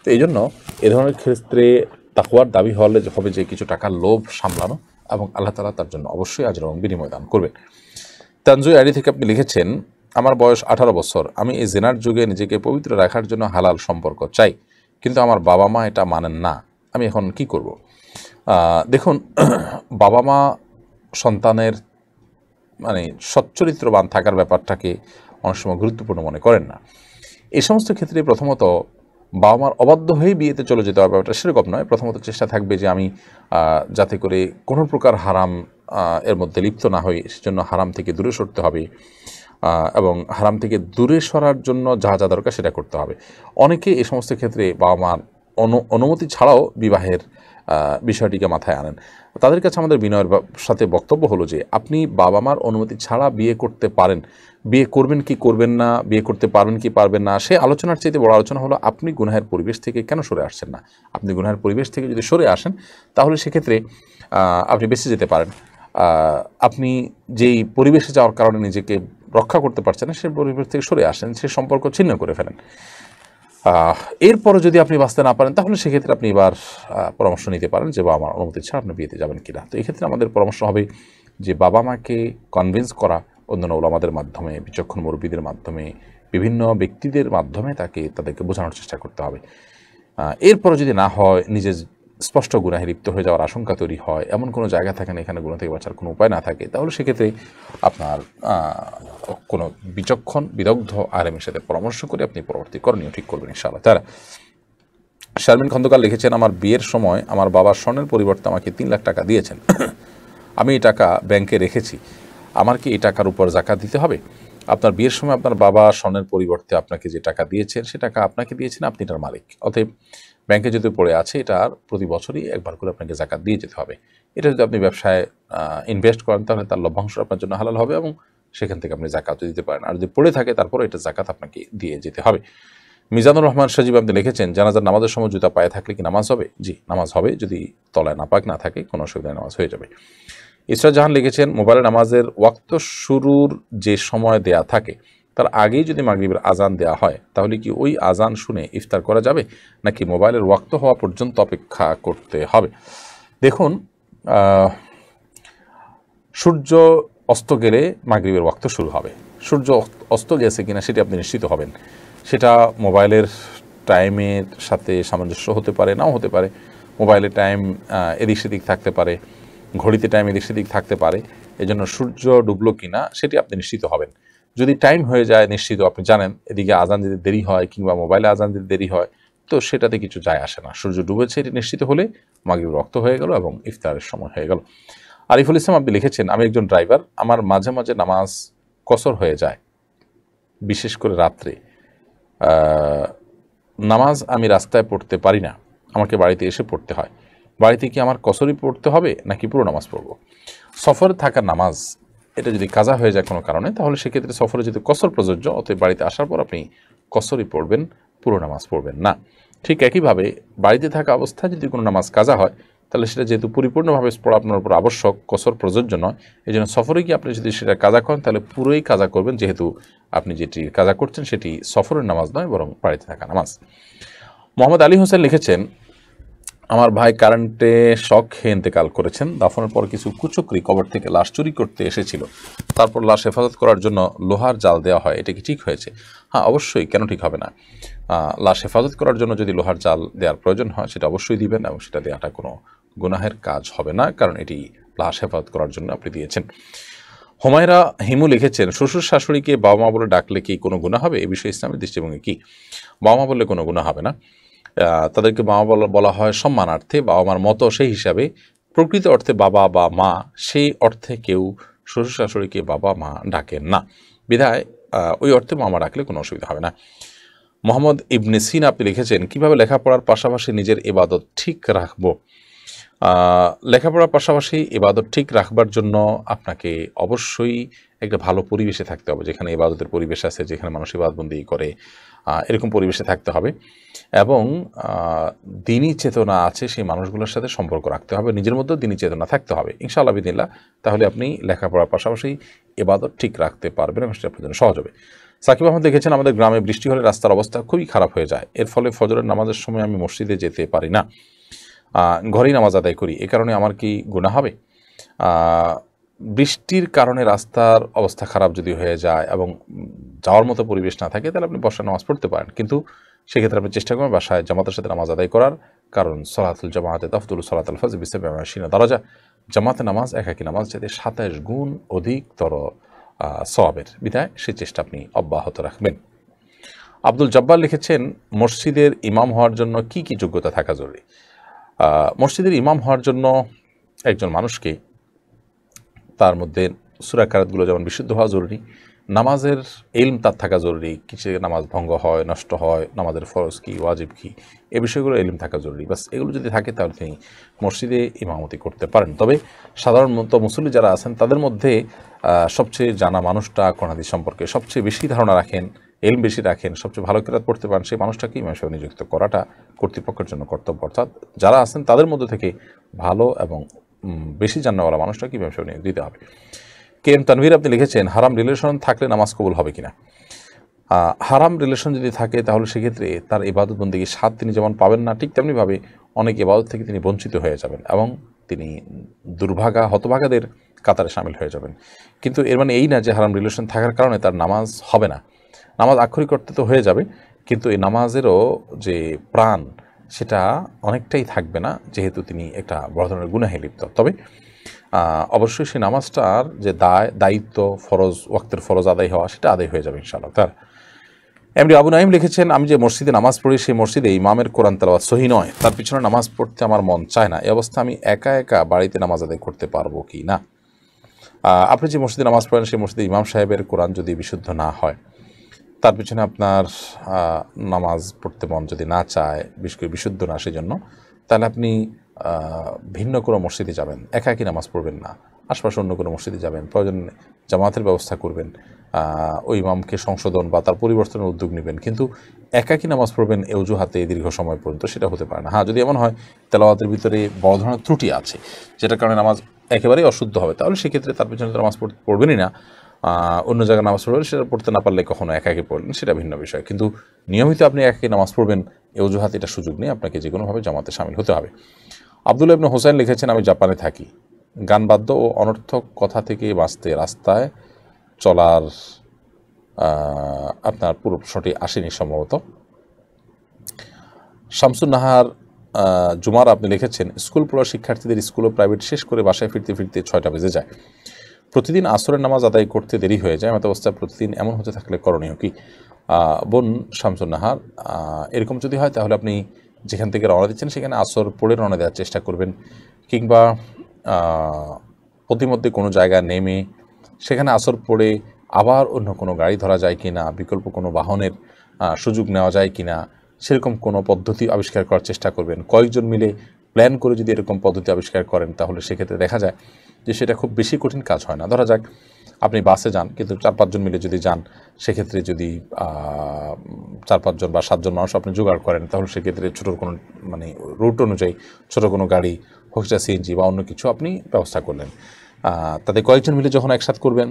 তো এই জন্য এ ধরনের ক্ষেত্রে তাকওয়ার দাবি হবে যে কিছু টাকার লোভ সামলানো, এবং আল্লাহ তাআলা তার জন্য অবশ্যই আজর এবং বিনিময় দান করবেন। তানজুই আইডি থেকে আপনি লিখেছেন, আমার বয়স 18 বছর, আমি এই জেনার যুগে নিজেকে পবিত্র রাখার জন্য হালাল সম্পর্ক চাই, কিন্তু আমার বাবা মা এটা মানেন না, আমি এখন কি করব? দেখুন, বাবা মা সন্তানের মানে সচ্চরিত্রবান থাকার ব্যাপারটাকে অনেক সময় গুরুত্বপূর্ণ মনে করেন না। এই সমস্ত ক্ষেত্রে প্রথমত বাবা মার অবাধ্য হয়ে বিয়েতে চলে যেতে হবে, ব্যাপারটা সেরকম নয়। প্রথমত চেষ্টা থাকবে যে আমি যাতে করে কোনো প্রকার হারাম এর মধ্যে লিপ্ত না হই, সেজন্য হারাম থেকে দূরে সরতে হবে, এবং হারাম থেকে দূরে সরার জন্য যা যা দরকার সেটা করতে হবে। অনেকে এই সমস্ত ক্ষেত্রে বাবা মার অনুমতি ছাড়াও বিবাহের বিষয়টিকে মাথায় আনেন। তাদের কাছে আমাদের বিনয়ের সাথে বক্তব্য হলো যে আপনি বাবা মার অনুমতি ছাড়া বিয়ে করতে পারেন, বিয়ে করবেন কি করবেন না, বিয়ে করতে পারবেন কি পারবেন না, সে আলোচনার চাইতে বড় আলোচনা হলো আপনি গুনাহের পরিবেশ থেকে কেন সরে আসছেন না। আপনি গুনাহের পরিবেশ থেকে যদি সরে আসেন, তাহলে সেক্ষেত্রে আপনি বেঁচে যেতে পারেন। আপনি যেই পরিবেশে যাওয়ার কারণে নিজেকে রক্ষা করতে পারছেন না, সেই পরিবেশ থেকে সরে আসেন, সে সম্পর্ক ছিন্ন করে ফেলেন। এরপরে যদি আপনি বাঁচতে না পারেন, তাহলে সেক্ষেত্রে আপনি এবার পরামর্শ নিতে পারেন যে বাবা মার অনুমতি ছাড়া আপনি বিয়েতে যাবেন কিনা। তো এক্ষেত্রে আমাদের পরামর্শ হবে যে বাবা মাকে কনভিন্স করা, অন্যান্য ওলামাদের মাধ্যমে, বিচক্ষণ মুরব্বীদের মাধ্যমে, বিভিন্ন ব্যক্তিদের মাধ্যমে তাদেরকে বোঝানোর চেষ্টা করতে হবে। এরপরে যদি না হয়, নিজে স্পষ্ট গুনাহে লিপ্ত হয়ে যাওয়ার আশঙ্কা তৈরি হয়, এমন কোনো জায়গা থাকে না এখানে গুনাহ থেকে বাঁচার কোনো উপায় না থাকে, তাহলে সেক্ষেত্রে আপনার কোনো বিচক্ষণ বিদগ্ধ আলেমের সাথে পরামর্শ করে আপনি পরবর্তী করণীয় ঠিক করবেন ইনশাআল্লাহ তাআলা। শারমিন খন্দকার লিখেছেন, আমার বিয়ের সময় আমার বাবা স্বর্ণের পরিবর্তে আমাকে 3 লাখ টাকা দিয়েছেন, আমি এই টাকা ব্যাংকে রেখেছি, আমার কি এই টাকার উপর যাকাত দিতে হবে? আপনার বিয়ের সময় আপনার বাবা স্বর্ণের পরিবর্তে আপনাকে যে টাকা দিয়েছেন, সে টাকা আপনাকে দিয়েছেন, আপনি এটার মালিক। অতএব ব্যাংকে যদি পড়ে আছে, এটার প্রতি বছরই একবার করে আপনাকে যাকাত দিয়ে যেতে হবে। এটা যদি আপনি ব্যবসায় ইনভেস্ট করেন, তাহলে তার লভ্যাংশ আপনার জন্য হালাল হবে, এবং সেখান থেকে আপনি জাকাত দিতে পারেন, আর যদি পড়ে থাকে তারপরে এটা জাকাত আপনাকে দিয়ে যেতে হবে। মিজানুর রহমান সাজিব আপনি লিখেছেন, জানাজার নামাজের সময় জুতা পায়ে থাকলে কি নামাজ হবে? জি, নামাজ হবে, যদি তলায় নাপাক না থাকে কোনো অসুবিধা, নামাজ হয়ে যাবে। ইসরা জাহান লিখেছেন, মোবাইলে নামাজের ওয়াক্ত শুরুর যে সময় দেয়া থাকে তার আগেই যদি মাগরিবের আজান দেওয়া হয় তাহলে কি ওই আজান শুনে ইফতার করা যাবে, নাকি মোবাইলের ওয়াক্ত হওয়া পর্যন্ত অপেক্ষা করতে হবে? দেখুন, সূর্য অস্ত গেলে মাগরিবের ওয়াক্ত শুরু হবে। সূর্য অস্ত গেছে কিনা সেটি আপনি নিশ্চিত হবেন। সেটা মোবাইলের টাইমের সাথে সামঞ্জস্য হতে পারে, নাও হতে পারে। মোবাইলের টাইম এদিক সেদিক থাকতে পারে, ঘড়িতে টাইম এদিক সেদিক থাকতে পারে। এজন্য সূর্য ডুবলো কিনা সেটি আপনি নিশ্চিত হবেন। যদি টাইম হয়ে যায় নিশ্চিত, আপনি জানেন এদিকে আজান দিতে দেরি হয় কিংবা মোবাইলে আজান দিতে দেরি হয়, তো সেটাতে কিছু যায় আসে না। সূর্য ডুবেছে এটি নিশ্চিত হলে মাগরিব রক্ত হয়ে গেল এবং ইফতারের সময় হয়ে গেল। আরিফুল ইসলাম আপনি লিখেছেন, আমি একজন ড্রাইভার, আমার মাঝে মাঝে নামাজ কসর হয়ে যায়, বিশেষ করে রাত্রে। নামাজ আমি রাস্তায় পড়তে পারি না, আমাকে বাড়িতে এসে পড়তে হয়। বাড়িতে কি আমার কসরই পড়তে হবে নাকি পুরো নামাজ পড়ব? সফরে থাকা নামাজ এটা যদি কাজা হয়ে যায় কোনো কারণে, তাহলে সেক্ষেত্রে সফরে যেহেতু কসর প্রযোজ্য, অতএব বাড়িতে আসার পর আপনি কসরই পড়বেন, পুরো নামাজ পড়বেন না। ঠিক একইভাবে বাড়িতে থাকা অবস্থায় যদি কোনো নামাজ কাজা হয়, তাহলে সেটা যেহেতু পরিপূর্ণভাবে পড়া আপনার উপর আবশ্যক, কসর প্রযোজ্য নয়, এই জন্য সফরে গিয়ে আপনি যদি সেটা কাজা করেন তাহলে পুরোই কাজা করবেন, যেহেতু আপনি যেটি কাজা করছেন সেটি সফরের নামাজ নয়, বরং বাড়িতে থাকা নামাজ। মোহাম্মদ আলী হোসেন লিখেছেন, আমার ভাই কারেন্টে শক খেয়ে ইন্তেকাল করেছেন। দাফনের পর কিছু কুচক্রী কবর থেকে লাশ চুরি করতে এসেছিল, তারপর লাশ হেফাজত করার জন্য লোহার জাল দেওয়া হয়, এটা কি ঠিক হয়েছে? হ্যাঁ, অবশ্যই, কেন ঠিক হবে না? লাশ হেফাজত করার জন্য যদি লোহার জাল দেওয়ার প্রয়োজন হয় সেটা অবশ্যই দিবেন, এবং সেটা দেওয়াটা কোনো গুনাহের কাজ হবে না, কারণ এটি লাশ হেফাজত করার জন্য আপনি দিয়েছেন। হুমায়রা হিমু লিখেছেন, শ্বশুর শাশুড়িকে বাবা মা বলে ডাকলে কি কোনো গুনাহ হবে? এই বিষয়ে ইসলামের দৃষ্টিভঙ্গি কি? বাবা মা বললে কোনো গুনাহ হবে না। তাদেরকে বাবা বলা হয় সম্মানার্থে, বাবা মার মতো সেই হিসাবে। প্রকৃত অর্থে বাবা বা মা, সেই অর্থে কেউ শ্বশুর শাশুড়িকে বাবা মা ডাকেন না, বিধায় ওই অর্থে মামা ডাকলে কোনো অসুবিধা হবে না। মোহাম্মদ ইবনে সিনা আপনি লিখেছেন, কিভাবে লেখাপড়ার পাশাপাশি নিজের ইবাদত ঠিক রাখবো? লেখাপড়ার পাশাপাশি ইবাদত ঠিক রাখবার জন্য আপনাকে অবশ্যই একটা ভালো পরিবেশে থাকতে হবে, যেখানে ইবাদতের পরিবেশ আছে, যেখানে মানুষ ইবাদতবন্দি করে, এরকম পরিবেশে থাকতে হবে, এবং দিনী চেতনা আছে সেই মানুষগুলোর সাথে সম্পর্ক রাখতে হবে, নিজের মধ্যেও দিনী চেতনা থাকতে হবে ইনশাআল্লাহ বিদিনিল্লাহ। তাহলে আপনি লেখাপড়ার পাশাপাশি ইবাদত ঠিক রাখতে পারবেন এবং সেটা আপনার জন্য সহজ হবে। সাকিব আহমদ লিখেছেন, আমাদের গ্রামে বৃষ্টি হলে রাস্তার অবস্থা খুবই খারাপ হয়ে যায়, এর ফলে ফজরের নামাজের সময় আমি মসজিদে যেতে পারি না, ঘরেই নামাজ আদায় করি, এ কারণে আমার কি গুনাহ হবে? বৃষ্টির কারণে রাস্তার অবস্থা খারাপ যদি হয়ে যায় এবং যাওয়ার মতো পরিবেশ না থাকে, তাহলে আপনি বসার নামাজ পড়তে পারেন, কিন্তু সেক্ষেত্রে আপনি চেষ্টা করবেন বাসায় জামাতের সাথে নামাজ আদায় করার, কারণ সলাতুল জামাতে তাফদুল সলাতুল ফজর বিসাবিনা দরাজা, জামাতে নামাজ একাকী নামাজ যাতে 27 গুণ অধিকতর সওয়াবের, বিধায় সেই চেষ্টা আপনি অব্যাহত রাখবেন। আব্দুল জব্বার লিখেছেন, মসজিদের ইমাম হওয়ার জন্য কি কি যোগ্যতা থাকা জরুরি? মসজিদের ইমাম হওয়ার জন্য একজন মানুষকে তার মধ্যে সূরা কারাতগুলো যেমন বিশুদ্ধ হওয়া জরুরি, নামাজের ইলম তার থাকা জরুরি, কিছু নামাজ ভঙ্গ হয়, নষ্ট হয়, নামাজের ফরজ কি, ওয়াজিব কি, এই বিষয়গুলো ইলম থাকা জরুরি। বাস এগুলো যদি থাকে তাহলে তিনি মসজিদে ইমামতি করতে পারেন। তবে সাধারণত মুসল্লি যারা আছেন তাদের মধ্যে সবচেয়ে জানা মানুষটা কোরআন হাদিস সম্পর্কে সবচেয়ে বেশি ধারণা রাখেন, ইলম বেশি রাখেন, সবচেয়ে ভালো কিরাত পড়তে পারেন, সেই মানুষটাকে ইমাম সাহেব নিযুক্ত করাটা কর্তৃপক্ষের জন্য কর্তব্য। অর্থাৎ যারা আছেন তাদের মধ্যে থেকে ভালো এবং বেশি জানাওয়ালা মানুষটাকে ইমাম সাহেব নিয়োগ দিতে হবে। কে এম তানভীর আপনি লিখেছেন, হারাম রিলেশন থাকলে নামাজ কবুল হবে কিনা? হারাম রিলেশন যদি থাকে তাহলে সেক্ষেত্রে তার ইবাদত বন্দেগীর স্বাদ তিনি যেমন পাবেন না, ঠিক তেমনিভাবে অনেক ইবাদত থেকে তিনি বঞ্চিত হয়ে যাবেন এবং তিনি দুর্ভাগা হতভাগাদের কাতারে সামিল হয়ে যাবেন। কিন্তু এর মানে এই না যে হারাম রিলেশন থাকার কারণে তার নামাজ হবে না। নামাজ আক্ষরিক অর্থে তো হয়ে যাবে, কিন্তু এই নামাজেরও যে প্রাণ সেটা অনেকটাই থাকবে না, যেহেতু তিনি একটা বড় ধরনের গুনাহে লিপ্ত। তবে অবশ্যই সেই নামাজটার যে দায়িত্ব, ফরজ, ওয়াক্তের ফরজ আদায় হওয়া, সেটা আদায় হয়ে যাবে ইনশাআল্লাহ। তার এমডি আবু নাইম লিখেছেন, আমি যে মসজিদে নামাজ পড়ি সেই মসজিদে ইমামের কোরআন তেলাওয়াত সহি নয়, তার পিছনে নামাজ পড়তে আমার মন চায় না, এই অবস্থা আমি একা একা বাড়িতে নামাজ আদায় করতে পারবো কি না? আপনি যে মসজিদে নামাজ পড়েন সেই মসজিদে ইমাম সাহেবের কোরআন যদি বিশুদ্ধ না হয়, তার পিছনে আপনার নামাজ পড়তে মন যদি না চায়, বিশেষ করে বিশুদ্ধ না সেই জন্য, তাহলে আপনি ভিন্ন কোনো মসজিদে যাবেন, একাকী নামাজ পড়বেন না, আশপাশে অন্য কোনো মসজিদে যাবেন, প্রয়োজন জামাতের ব্যবস্থা করবেন, ওই ইমামকে সংশোধন বা তার পরিবর্তনের উদ্যোগ নেবেন, কিন্তু একাকী নামাজ পড়বেন এ অজুহাতে দীর্ঘ সময় পর্যন্ত, সেটা হতে পারে না। হ্যাঁ, যদি এমন হয় তেলাওয়াতের ভিতরে বড় ধরনের ত্রুটি আছে যেটার কারণে নামাজ একেবারেই অশুদ্ধ হবে, তাহলে সেক্ষেত্রে তার পেছনে নামাজ পড়বেনই না, অন্য জায়গায় নামাজ পড়বেন, সেটা পড়তে না পারলে কখনো একাকী পড়লেন, সেটা ভিন্ন বিষয়। কিন্তু নিয়মিত আপনি একাকী নামাজ পড়বেন এ অজুহাতে এটা সুযোগ নেই, আপনাকে যে কোনোভাবে জামাতে শামিল হতে হবে। আব্দুল্লাহ ইবনে হোসেন লিখেছেন, আমি জাপানে থাকি, গান বাদ্য ও অনর্থক কথা থেকে বাঁচতে রাস্তায় চলার আপনার পুরো প্রশ্নটি আসেনি সম্ভবত। শামসুন নাহার জুমার আপনি লিখেছেন, স্কুল পড়া শিক্ষার্থীদের স্কুল ও প্রাইভেট শেষ করে বাসায় ফিরতে ফিরতে 6টা বেজে যায়, প্রতিদিন আসরের নামাজ আদায় করতে দেরি হয়ে যায়, এমত অবস্থায় প্রতিদিন এমন হতে থাকলে করণীয় কি? বোন শামসুন নাহার, এরকম যদি হয় তাহলে আপনি যেখান থেকে রওনা দিচ্ছেন সেখানে আসর পড়ে রওনা দেওয়ার চেষ্টা করবেন, কিংবা প্রতিমধ্যে কোনো জায়গায় নেমে সেখানে আসর পড়ে আবার অন্য কোনো গাড়ি ধরা যায় কি না, বিকল্প কোনো বাহনের সুযোগ নেওয়া যায় কি না, সেরকম কোনো পদ্ধতি আবিষ্কার করার চেষ্টা করবেন। কয়েকজন মিলে প্ল্যান করে যদি এরকম পদ্ধতি আবিষ্কার করেন তাহলে সেক্ষেত্রে দেখা যায় যে সেটা খুব বেশি কঠিন কাজ হয় না। ধরা যাক আপনি বাসে যান, কিন্তু 4-5 জন মিলে যদি যান, সেক্ষেত্রে যদি 4-5 জন বা 7 জন মানুষ আপনি জোগাড় করেন, তাহলে সেক্ষেত্রে ছোটো কোনো মানে রুট অনুযায়ী ছোটো কোনো গাড়ি হোক, সিএনজি বা অন্য কিছু আপনি ব্যবস্থা করলেন। তাতে কয়েকজন মিলে যখন একসাথে করবেন,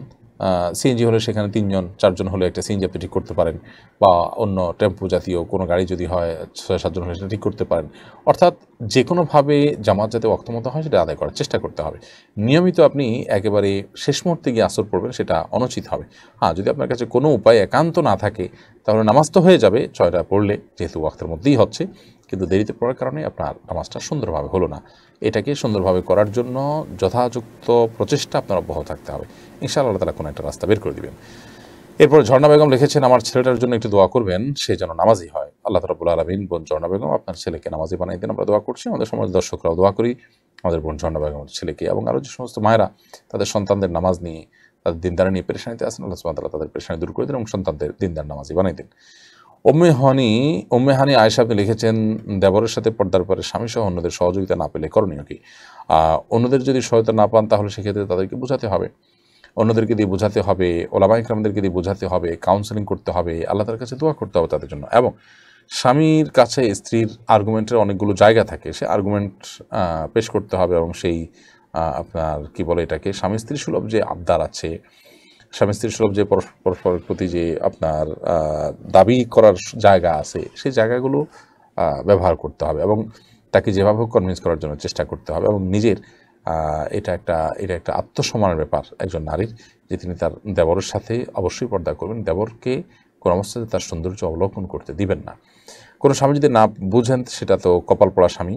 সিএনজি হলে সেখানে 3-4 জন হলে একটা সিএনজি আপনি ঠিক করতে পারেন, বা অন্য টেম্পো জাতীয় কোনো গাড়ি যদি হয় 6-7 জন হলে সেটা ঠিক করতে পারেন। অর্থাৎ যে কোনোভাবে জামাত যাতে ওয়াক্তমতো হয় সেটা আদায় করার চেষ্টা করতে হবে। নিয়মিত আপনি একেবারে শেষ মুহূর্তে গিয়ে আসর পড়বেন সেটা অনুচিত হবে। হ্যাঁ, যদি আপনার কাছে কোনো উপায় একান্ত না থাকে তাহলে নামাজ তো হয়ে যাবে 6টা পড়লে, যেহেতু ওয়াক্তের মধ্যেই হচ্ছে, কিন্তু দেরিতে পড়ার কারণে আপনার নামাজটা সুন্দরভাবে হলো না। এটাকে সুন্দরভাবে করার জন্য যথাযুক্ত প্রচেষ্টা আপনার অব্যাহত থাকতে হবে। ইনশাআল্লাহ আল্লাহ তাআলা কোনো একটা রাস্তা বের করে দিবেন। এরপর ঝর্ণা বেগম লিখেছেন, আমার ছেলেটার জন্য একটু দোয়া করবেন, সে যেন নামাজি হয়। আল্লাহ রাব্বুল আলামিন বোন ঝর্ণা বেগম আপনার ছেলেকে নামাজি বানিয়ে দেন, আমরা দোয়া করছি। আমাদের সমাজের দর্শকরাও দোয়া করি আমাদের বোন ঝর্ণা বেগমের ছেলেকে এবং আরও যে সমস্ত মায়েরা তাদের সন্তানদের নামাজ নিয়ে, তাদের দিনদার নিয়ে পেরেশানিতে আছেন, আল্লাহ সুবহানাহু ওয়া তাআলা তাদের পেরেশানি দূর করে দেন এবং সন্তানদের দিনদার নামাজি বানিয়ে দেন। উম্মে হানি আয়েশা আপনি লিখেছেন, দেবরের সাথে পর্দার পরে স্বামী সহ অন্যদের সহযোগিতা না পেলে করণীয় কি? অন্যদের যদি সহায়তা না পান তাহলে সেক্ষেত্রে তাদেরকে বোঝাতে হবে, অন্যদেরকে দিয়ে বোঝাতে হবে, ওলামায়ে কেরামদেরকে দিয়ে বোঝাতে হবে, কাউন্সেলিং করতে হবে, আল্লাহ তাআলার কাছে দোয়া করতে হবে তাদের জন্য। এবং স্বামীর কাছে স্ত্রীর আর্গুমেন্টের অনেকগুলো জায়গা থাকে, সে আর্গুমেন্ট পেশ করতে হবে এবং সেই আপনার কি বলে এটাকে, স্বামী স্ত্রী সুলভ যে আবদার আছে, স্বামী স্ত্রী সুলভ যে পরস্পরের প্রতি যে আপনার দাবি করার জায়গা আছে, সেই জায়গাগুলো ব্যবহার করতে হবে এবং তাকে যেভাবে কনভিন্স করার জন্য চেষ্টা করতে হবে। এবং নিজের এটা একটা আত্মসম্মানের ব্যাপার একজন নারীর, যে তিনি তার দেবরের সাথে অবশ্যই পর্দা করবেন, দেবরকে কোনো অবস্থাতে তার সৌন্দর্য অবলোকন করতে দিবেন না। কোনো স্বামী যদি না বুঝেন সেটা তো কপাল পড়া স্বামী,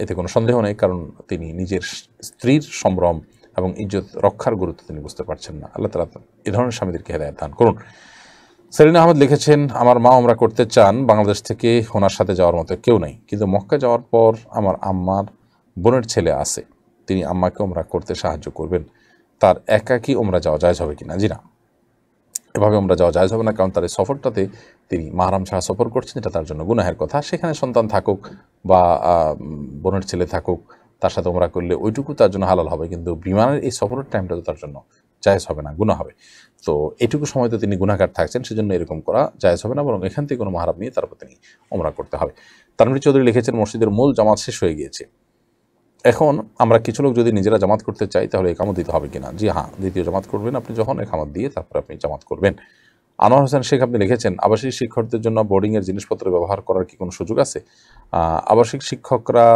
এতে কোনো সন্দেহ নেই, কারণ তিনি নিজের স্ত্রীর সম্ভ্রম এবং ইজ্জত রক্ষার গুরুত্ব তিনি বুঝতে পারছেন না। আল্লাহ তাআলা এ ধরনের স্বামীদেরকে হেদায়েত দান করুন। সেলিনা আহমেদ লিখেছেন, আমার মা ওমরা করতে চান, বাংলাদেশ থেকে ওনার সাথে যাওয়ার মতো কেউ নেই, কিন্তু মক্কা যাওয়ার পর আমার আম্মার বোনের ছেলে আছে, তিনি আম্মাকে ওমরা করতে সাহায্য করবেন, তার একাকী ওমরা যাওয়া জায়েজ হবে কিনা? জি না, এভাবে ওমরা যাওয়া জায়েজ হবে না, কারণ তার এই সফরটাতে তিনি মাহরাম ছাড়া সফর করছেন, এটা তার জন্য গুনাহের কথা। সেখানে সন্তান থাকুক বা বোনের ছেলে থাকুক, তার সাথে ওমরা করলে ওইটুকু তার জন্য হালাল হবে, কিন্তু বিমানের এই সফরের টাইমটা তো তার জন্য জায়েজ হবে না, গুনাহ হবে। তো এটুকু সময় তো তিনি গুনাহগার থাকছেন, সেজন্য এরকম করা জায়েজ হবে না, বরং এখান থেকে কোনো মাহরাম নিয়ে তারপর তিনি ওমরা করতে হবে। তানভীর চৌধুরী লিখেছেন, মসজিদের মূল জামাত শেষ হয়ে গিয়েছে, এখন আমরা কিছু লোক যদি নিজেরা জামাত করতে চাই তাহলে একামত দিতে হবে কিনা? জি হ্যাঁ, দ্বিতীয় জামাত করবেন আপনি যখন, একামত দিয়ে তারপর আপনি জামাত করবেন। আনোয়ার হোসেন শেখ আপনি লিখেছেন, আবাসিক শিক্ষকদের জন্য বোর্ডিংয়ের জিনিসপত্র ব্যবহার করার কি কোনো সুযোগ আছে? আবাসিক শিক্ষকরা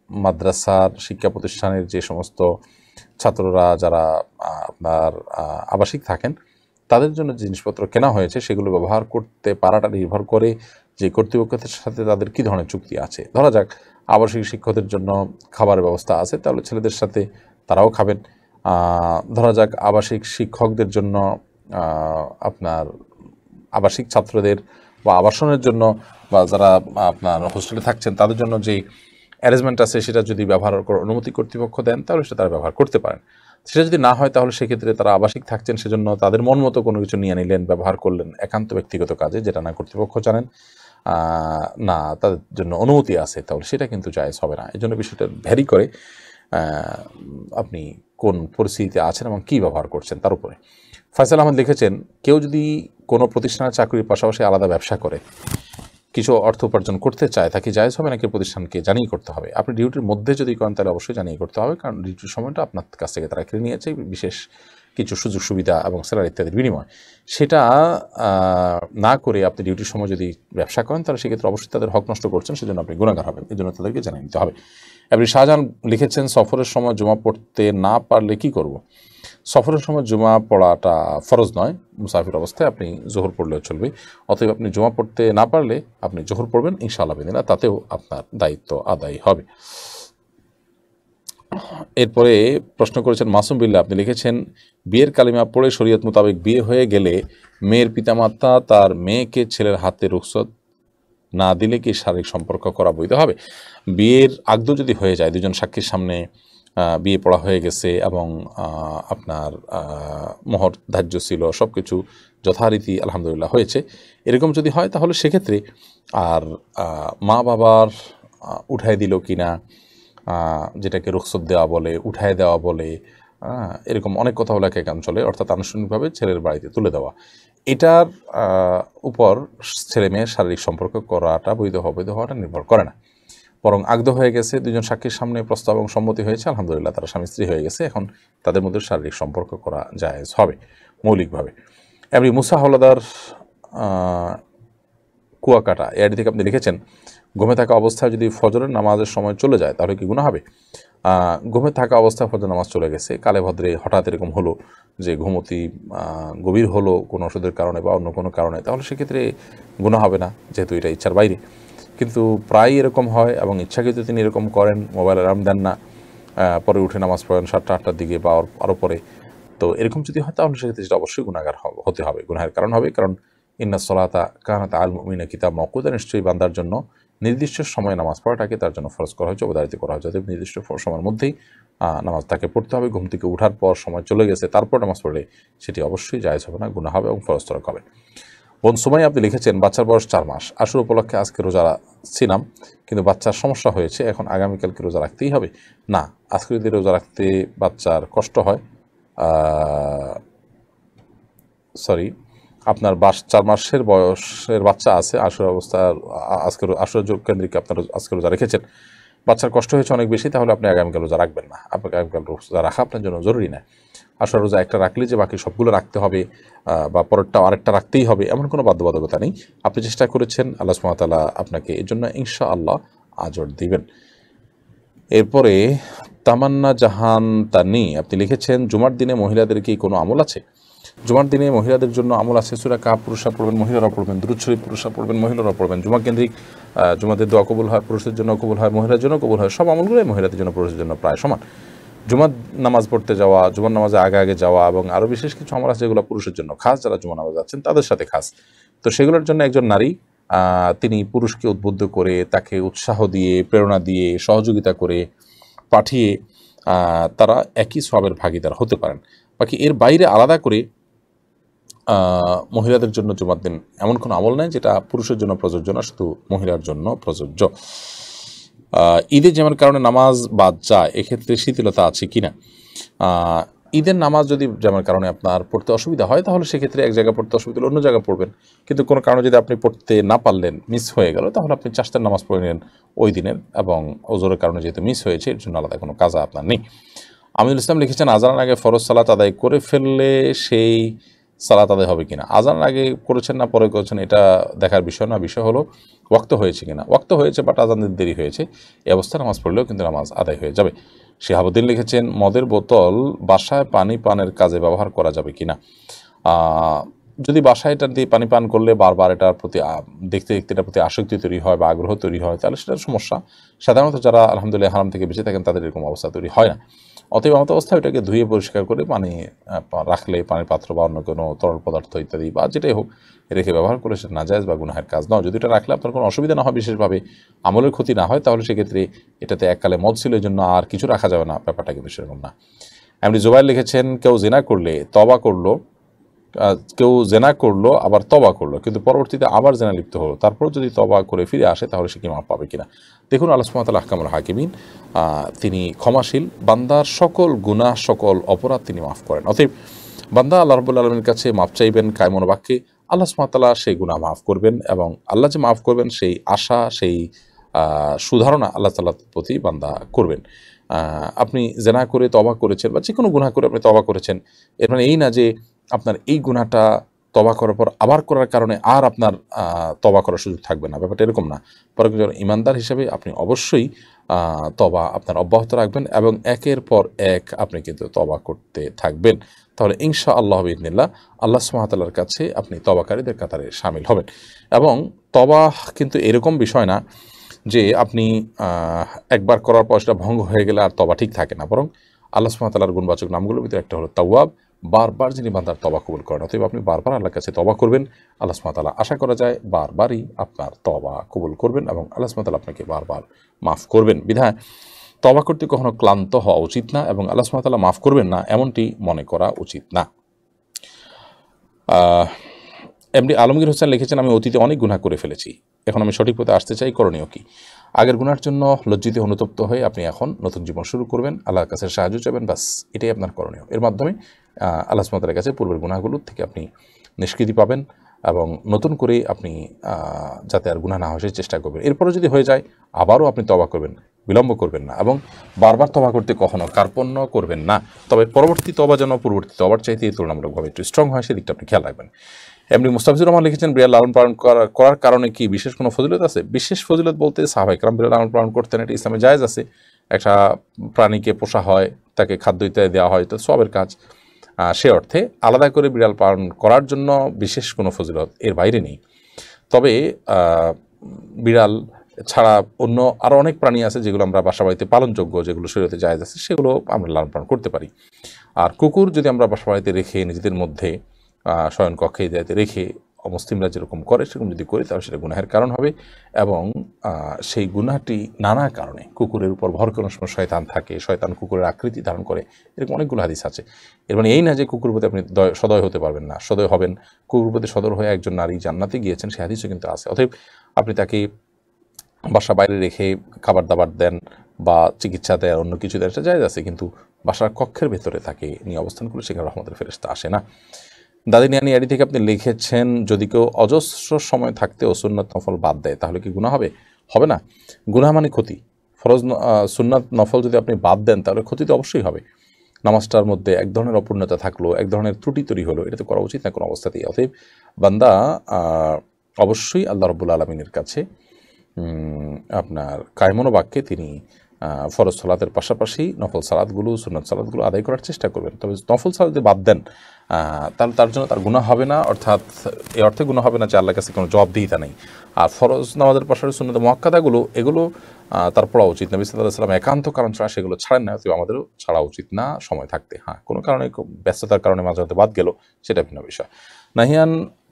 মাদ্রাসার শিক্ষা প্রতিষ্ঠানের যে সমস্ত ছাত্ররা যারা আপনার আবাসিক থাকেন তাদের জন্য জিনিসপত্র কেনা হয়েছে সেগুলো ব্যবহার করতে পারাটা নির্ভর করে যে কর্তৃপক্ষের সাথে তাদের কী ধরনের চুক্তি আছে। ধরা যাক আবাসিক শিক্ষকদের জন্য খাবারের ব্যবস্থা আছে, তাহলে ছেলেদের সাথে তারাও খাবেন। ধরা যাক আবাসিক শিক্ষকদের জন্য আপনার আবাসিক ছাত্রদের বা আবাসনের জন্য বা যারা আপনার হোস্টেলে থাকছেন তাদের জন্য যেই অ্যারেঞ্জমেন্ট আছে সেটা যদি ব্যবহার করার অনুমতি কর্তৃপক্ষ দেন তাহলে সেটা তারা ব্যবহার করতে পারেন। সেটা যদি না হয় তাহলে সেক্ষেত্রে তারা আবাসিক থাকছেন সেজন্য তাদের মন মতো কোনো কিছু নিয়ে নিলেন, ব্যবহার করলেন একান্ত ব্যক্তিগত কাজে, যেটা না কর্তৃপক্ষ জানেন, না তাদের জন্য অনুমতি আছে, তাহলে সেটা কিন্তু জায়েজ হবে না। এই জন্য বিষয়টা ভ্যারি করে। আপনি কোন পরিস্থিতিতে আছেন এবং কী ব্যবহার করছেন তার উপরে। ফয়সাল আহমেদ লিখেছেন, কেউ যদি কোনো প্রতিষ্ঠানের চাকরির পাশাপাশি আলাদা ব্যবসা করে কিছু অর্থ উপার্জন করতে চায়, তাকে জায়েজ হবে নাকি প্রতিষ্ঠানকে জানিয়ে করতে হবে? আপনি ডিউটির মধ্যে যদি করেন তাহলে অবশ্যই জানিয়ে করতে হবে, কারণ ডিউটির সময়টা আপনার কাছ থেকে তারা কিনে নিয়েছে বিশেষ কিছু সুযোগ সুবিধা এবং স্যালারি ইত্যাদির বিনিময়। সেটা না করে আপনি ডিউটির সময় যদি ব্যবসা করেন তাহলে সেক্ষেত্রে অবশ্যই তাদের হক নষ্ট করছেন, সেজন্য আপনি গুনাহগার হবেন, এই জন্য তাদেরকে জানিয়ে নিতে হবে। এবারে শাহজাহান লিখেছেন, সফরের সময় জুমা পড়তে না পারলে কি করব? সফরের সময় জুমা পড়াটা ফরজ নয়, মুসাফির অবস্থায় আপনি জোহর পড়লেও চলবে। অতএব আপনি জুমা পড়তে না পারলে আপনি জোহর পড়বেন ইনশাআল্লাহ বিদিনা, তাতেও আপনার দায়িত্ব আদায় হবে। এরপরে প্রশ্ন করেছেন মাসুম বিল্লাহ, আপনি লিখেছেন, বিয়ের কালিমা পড়ে শরীয়ত মোতাবেক বিয়ে হয়ে গেলে মেয়ের পিতামাতা তার মেয়েকে ছেলের হাতে রুখসত না দিলে কি শারীরিক সম্পর্ক করা বৈধ হবে? বিয়ের আগদ যদি হয়ে যায়, দুজন সাক্ষীর সামনে বিয়ে পড়া হয়ে গেছে এবং আপনার মোহর ধার্য ছিল, সব কিছু যথারীতি আলহামদুলিল্লাহ হয়েছে, এরকম যদি হয় তাহলে সেক্ষেত্রে আর মা বাবার উঠায় দিল কিনা, যেটাকে রুখসত দেওয়া বলে, উঠায় দেওয়া বলে, এরকম অনেক কথা বলে এক অঞ্চলে, অর্থাৎ আনুষ্ঠানিকভাবে ছেলের বাড়িতে তুলে দেওয়া, এটার উপর ছেলে মেয়ের শারীরিক সম্পর্ক করাটা বৈধ হওয়াটা নির্ভর করে না। বরং আগদ হয়ে গেছে, দুজন সাক্ষীর সামনে প্রস্তাব এবং সম্মতি হয়েছে, আলহামদুলিল্লাহ তারা স্বামী স্ত্রী হয়ে গেছে, এখন তাদের মধ্যে শারীরিক সম্পর্ক করা জায়েজ হবে মৌলিকভাবে। এমনি মুসা হলাদার কুয়াকাটা এআইডি থেকে আপনি লিখেছেন, ঘুমে থাকা অবস্থায় যদি ফজরের নামাজের সময় চলে যায় তাহলে কি গুনাহ হবে? ঘুমে থাকা অবস্থায় ফজর নামাজ চলে গেছে, কালে ভদ্রে হঠাৎ এরকম হলো যে ঘুমতি গভীর হলো কোনো ওষুধের কারণে বা অন্য কোনো কারণে, তাহলে সেক্ষেত্রে গুনাহ হবে না, যেহেতু এটা ইচ্ছার বাইরে। কিন্তু প্রায় এরকম হয় এবং ইচ্ছাকৃত তিনি এরকম করেন, মোবাইল অ্যালার্ম দেন না, পরে উঠে নামাজ পড়েন 7টা-8টার দিকে বা আরও পরে, তো এরকম যদি হয় তাহলে সেক্ষেত্রে সেটা অবশ্যই গুনাহগার হতে হবে, গুনাহের কারণ হবে। কারণ ইন্না সলাতা কানাত আল মুমিনা কিতাব মাওকুতা, নিশ্চয়ই বান্দার জন্য নির্দিষ্ট সময়ে নামাজ পড়াটাকে তার জন্য ফরজ করা হয়েছে, অবধারিত করা হয়েছে। নির্দিষ্ট সময়ের মধ্যেই নামাজ তাকে পড়তে হবে। ঘুম থেকে ওঠার পর সময় চলে গেছে তারপর নামাজ পড়লে সেটি অবশ্যই জায়েজ হবে না, গুনাহ হবে এবং ফরজ তরক হবে। বোন সময় আপনি লিখেছেন, বাচ্চার বয়স 4 মাস, আশুর উপলক্ষে আজকে রোজা ছিলাম, কিন্তু বাচ্চার সমস্যা হয়েছে, এখন আগামীকালকে রোজা রাখতেই হবে? না, আজকে যদি রোজা রাখতে বাচ্চার কষ্ট হয়, আপনার 4 মাসের বয়সের বাচ্চা আছে, আশুর অবস্থার আজকে আশুর কেন্দ্রিক আপনার আজকে রোজা রেখেছেন, বাচ্চার কষ্ট হয়েছে অনেক বেশি, তাহলে আপনি আগামীকাল রোজা রাখবেন না। আপনাকে আগামীকাল রোজা রাখা আপনার জন্য জরুরি না। আশুর রোজা একটা রাখলে যে বাকি সবগুলো রাখতে হবে বা পরেরটাও আরেকটা রাখতেই হবে এমন কোনো বাধ্যবাধকতা নেই। আপনি চেষ্টা করেছেন, আল্লাহ সুবহানাহু ওয়া তাআলা আপনাকে এর জন্য ইনশাআল্লাহ আজর দিবেন। এরপরে তামান্না জাহান তানি আপনি লিখেছেন, জুমার দিনে মহিলাদের কি কোনো আমল আছে? জুমার দিনে মহিলাদের জন্য আমল আছে, সূরা কাহফ পুরুষরা পড়বেন, মহিলারা পড়বেন, দুরূদ শরীফ পুরুষরা পড়বেন, মহিলারা পড়বেন। জুমা কেন্দ্রিক জুমাদের দোয়া কবুল হয়, পুরুষের জন্য কবুল হয়, মহিলার জন্য কবুল হয়, সব আমলগুলোই মহিলাদের জন্য পুরুষের জন্য প্রায় সমান। জুমার নামাজ পড়তে যাওয়া, জুমার নামাজে আগে আগে যাওয়া এবং আরও বিশেষ কিছু আমল আছে যেগুলো পুরুষের জন্য খাস, যারা জুমা নামাজ যাচ্ছেন তাদের সাথে খাস। তো সেগুলোর জন্য একজন নারী তিনি পুরুষকে উদ্বুদ্ধ করে, তাকে উৎসাহ দিয়ে, প্রেরণা দিয়ে, সহযোগিতা করে পাঠিয়ে তারা একই সওয়াবের ভাগীদার হতে পারেন। বাকি এর বাইরে আলাদা করে মহিলাদের জন্য জুমার দিন এমন কোনো আমল নেই যেটা পুরুষের জন্য প্রযোজ্য না, শুধু মহিলার জন্য প্রযোজ্য। ঈদের যেমন কারণে নামাজ বাদ যায়, এক্ষেত্রে শিথিলতা আছে কিনা? ঈদের নামাজ যদি যেমন কারণে আপনার পড়তে অসুবিধা হয় তাহলে সেক্ষেত্রে এক জায়গায় পড়তে অসুবিধা হলে অন্য জায়গায় পড়বেন, কিন্তু কোনো কারণে যদি আপনি পড়তে না পারলেন, মিস হয়ে গেল, তাহলে আপনি 4টার নামাজ পড়ে নেন ওই দিনের, এবং ওজোরের কারণে যেহেতু মিস হয়েছে এর জন্য আলাদা কোনো কাজা আপনার নেই। আমিনুল ইসলাম লিখেছেন, আজানের আগে ফরজ সালাত আদায় করে ফেললে সেই সালাত আদায় হবে কিনা? আজানের আগে করেছেন না পরে করেছেন এটা দেখার বিষয় না, বিষয় হলো ওয়াক্ত হয়েছে কিনা। ওয়াক্ত হয়েছে বাট আজানের দেরি হয়েছে, এই অবস্থায় নামাজ পড়লেও কিন্তু নামাজ আদায় হয়ে যাবে। শিহাবুদ্দিন লিখেছেন, মদের বোতল বাসায় পানি পানের কাজে ব্যবহার করা যাবে কিনা? যদি বাসায় এটা দিয়ে পানি পান করলে বারবার এটার প্রতি দেখতে দেখতে এটার প্রতি আসক্তি তৈরি হয় বা আগ্রহ তৈরি হয়, তাহলে সেটার সমস্যা। সাধারণত যারা আলহামদুলিল্লাহ হারাম থেকে বেঁচে থাকেন তাদের এরকম অবস্থা তৈরি হয় না। অতএব এমত অবস্থায় ওটাকে ধুয়ে পরিষ্কার করে পানি রাখলে, পানির পাত্র বা অন্য কোনো তরল পদার্থ ইত্যাদি বা যেটাই হোক রেখে ব্যবহার করে সেটা নাজায়েজ বা গুনাহের কাজ নয়। যদি এটা রাখলে আপনার কোনো অসুবিধা না হয়, বিশেষভাবে আমলের ক্ষতি না হয়, তাহলে সেক্ষেত্রে এটাতে এককালে মদ ছিল এই জন্য আর কিছু রাখা যাবে না, ব্যাপারটা কিন্তু সেরকম না। এমনি জুবাইর লিখেছেন, কেউ জিনা করলে তওবা করলো কেউ জেনা করলো আবার তবা করলো, কিন্তু পরবর্তীতে আবার জেনা লিপ্ত হলো, তারপর যদি তবা করে ফিরে আসে তাহলে সে কি মাপ পাবে কিনা। দেখুন আল্লাহ সুবহানাহু ওয়া তাআলা আহকামুল হাকিমিন, তিনি ক্ষমাশীল, বান্দার সকল গুনাহ সকল অপরাধ তিনি মাফ করেন। অতএব বান্দা আল্লাহ রাব্বুল আলামিনের কাছে মাপ চাইবেন কায়মন বাক্যে, আল্লাহ সুবহানাহু ওয়া তাআলা সেই গুনাহ মাফ করবেন, এবং আল্লাহ যে মাফ করবেন সেই আশা, সেই সুধারণা আল্লাহ তাআলার প্রতি বান্দা করবেন। আপনি জেনা করে তবা করেছেন বা যে কোনো গুনাহ করে আপনি তবা করেছেন, এর মানে এই না যে আপনার এই গুনাহটা তবা করার পর আবার করার কারণে আর আপনার তবা করার সুযোগ থাকবে না, ব্যাপারটা এরকম না। বরং ইমানদার হিসেবে আপনি অবশ্যই তবা আপনার অব্যাহত রাখবেন এবং একের পর এক আপনি কিন্তু তবা করতে থাকবেন। তাহলে ইনশাআল্লাহ বিইذনিল্লাহ আল্লাহ সুবহানাহু ওয়া তাআলার কাছে আপনি তবাকারীদের কাতারে শামিল হবেন। এবং তবা কিন্তু এরকম বিষয় না যে আপনি একবার করার পর সেটা ভঙ্গ হয়ে গেলে আর তবা ঠিক থাকে না, বরং আল্লাহ সুবহানাহু ওয়া তাআলার গুণবাচক নামগুলোর ভিতরে একটা হলো তাওয়াব, বারবার যিনি বান্দার তবা কবুল করেন। অতএব আপনি বারবার আল্লাহর কাছে তবা করবেন, আল্লাহ সুবহানাহু ওয়া তাআলা আশা করা যায় বারবারই আপনার তবা কবুল করবেন এবং আল্লাহ সুবহানাহু ওয়া তাআলা আপনাকে বারবার মাফ করবেন। বিধায় তবা করতে কখনো ক্লান্ত হওয়া উচিত না এবং আল্লাহ সুবহানাহু ওয়া তাআলা মাফ করবেন না এমনটি মনে করা উচিত না। এমডি আলমগীর হোসেন লিখেছেন, আমি অতীতে অনেক গুনাহ করে ফেলেছি, এখন আমি সঠিক পথে আসতে চাই, করণীয় কি? আগের গুনার জন্য লজ্জিত অনুতপ্ত হয়ে আপনি এখন নতুন জীবন শুরু করবেন, আল্লাহর কাছে সাহায্য চাইবেন, বাস এটাই আপনার করণীয়। এর মাধ্যমে আল্লাহ সুবহানাহু ওয়া তাআলার কাছে পূর্বের গুনাহগুলোর থেকে আপনি নিষ্কৃতি পাবেন এবং নতুন করে আপনি যাতে আর গুনাহ না হয় সেই চেষ্টা করবেন। এরপরে যদি হয়ে যায় আবারও আপনি তওবা করবেন, বিলম্ব করবেন না এবং বারবার তওবা করতে কখনো কার্পণ্য করবেন না। তবে পরবর্তী তওবা যেন পূর্ববর্তী তওবার চাইতে তুলনামূলকভাবে একটু স্ট্রং হয়, সেদিকটা আপনি খেয়াল রাখবেন। এমনি মুস্তাফিজুর রহমান লিখেছেন, বিড়াল লালন পালন করার কারণে কি বিশেষ কোনো ফজিলত আছে? বিশেষ ফজিলত বলতে সাহাবায়ে কেরাম বিড়াল লালন পালন করতেন, এটা ইসলামে জায়েজ আছে। একটা প্রাণীকে পোষা হয়, তাকে খাদ্য ইত্যাদি দেওয়া হয়, তো সবের কাজ। সে অর্থে আলাদা করে বিড়াল পালন করার জন্য বিশেষ কোনো ফজিলত এর বাইরে নেই। তবে বিড়াল ছাড়া অন্য আরও অনেক প্রাণী আছে যেগুলো আমরা বাসা বাড়িতে পালনযোগ্য, যেগুলো শরীয়তে জায়েজ আছে, সেগুলো আমরা লালন পালন করতে পারি। আর কুকুর যদি আমরা বাসা বাড়িতে রেখে নিজেদের মধ্যে শয়ন কক্ষে যাতে রেখে অমুসলিমরা যেরকম করে সেরকম যদি করি তাহলে সেটা গুনাহের কারণ হবে এবং সেই গুনাহটি নানা কারণে, কুকুরের উপর ভর করার সময় শয়তান থাকে, শয়তান কুকুরের আকৃতি ধারণ করে, এরকম অনেকগুলো হাদিস আছে। এর মানে এই না যে কুকুর প্রতি আপনি সদয় হতে পারবেন না, সদয় হবেন। কুকুর প্রতি সদয় হয়ে একজন নারী জান্নাতে গিয়েছেন, সে হাদিসও কিন্তু আছে। অতএব আপনি তাকে বাসা বাইরে রেখে খাবার দাবার দেন বা চিকিৎসা দেন, অন্য কিছু দেন, সেটা জায়েজ আছে, কিন্তু বাসার কক্ষের ভেতরে তাকে নিয়ে অবস্থান করলে সেখানে রহমতের ফেরেশতা আসে না। দাদি নিয়ানি আড়ি থেকে আপনি লিখেছেন, যদি কেউ অজস্র সময় থাকতেও সুন্নাত নফল বাদ দেয় তাহলে কি গুনাহ হবে? হবে না। গুনাহ মানে ক্ষতি। ফরজ সুন্নাত নফল যদি আপনি বাদ দেন তাহলে ক্ষতি তো অবশ্যই হবে। নামাজটার মধ্যে এক ধরনের অপূর্ণতা থাকলো, এক ধরনের ত্রুটি তৈরি হলো, এটা তো করা উচিত না কোনো অবস্থাতেই। অতএব বান্দা অবশ্যই আল্লাহ রাব্বুল আলামিনের কাছে আপনার কায়মন বাক্যে তিনি ফরজ সালাতের পাশাপাশি নফল সালাতগুলো, সুন্নাত সালাতগুলো আদায় করার চেষ্টা করবেন। তবে নফল সালাত যদি বাদ দেন তাহলে তার জন্য তার গুনাহ হবে না, অর্থাৎ এই অর্থে গুনাহ হবে না যে আল্লাহর কাছে কোনো জবাবদিহিতা নেই। আর ফরজ নামাজের পাশাপাশি সুন্নাত মুআক্কাদাগুলো, এগুলো তার পড়া উচিত। নবী সাল্লাল্লাহু আলাইহি ওয়াসাল্লাম একান্ত কারণ ছাড়া সেগুলো ছাড়েন না, অতএব আমাদেরও ছাড়া উচিত না সময় থাকতে। হ্যাঁ, কোনো কারণে ব্যস্ততার কারণে মাঝে মধ্যে বাদ গেল, সেটা ভিন্ন বিষয়। নাহিয়ান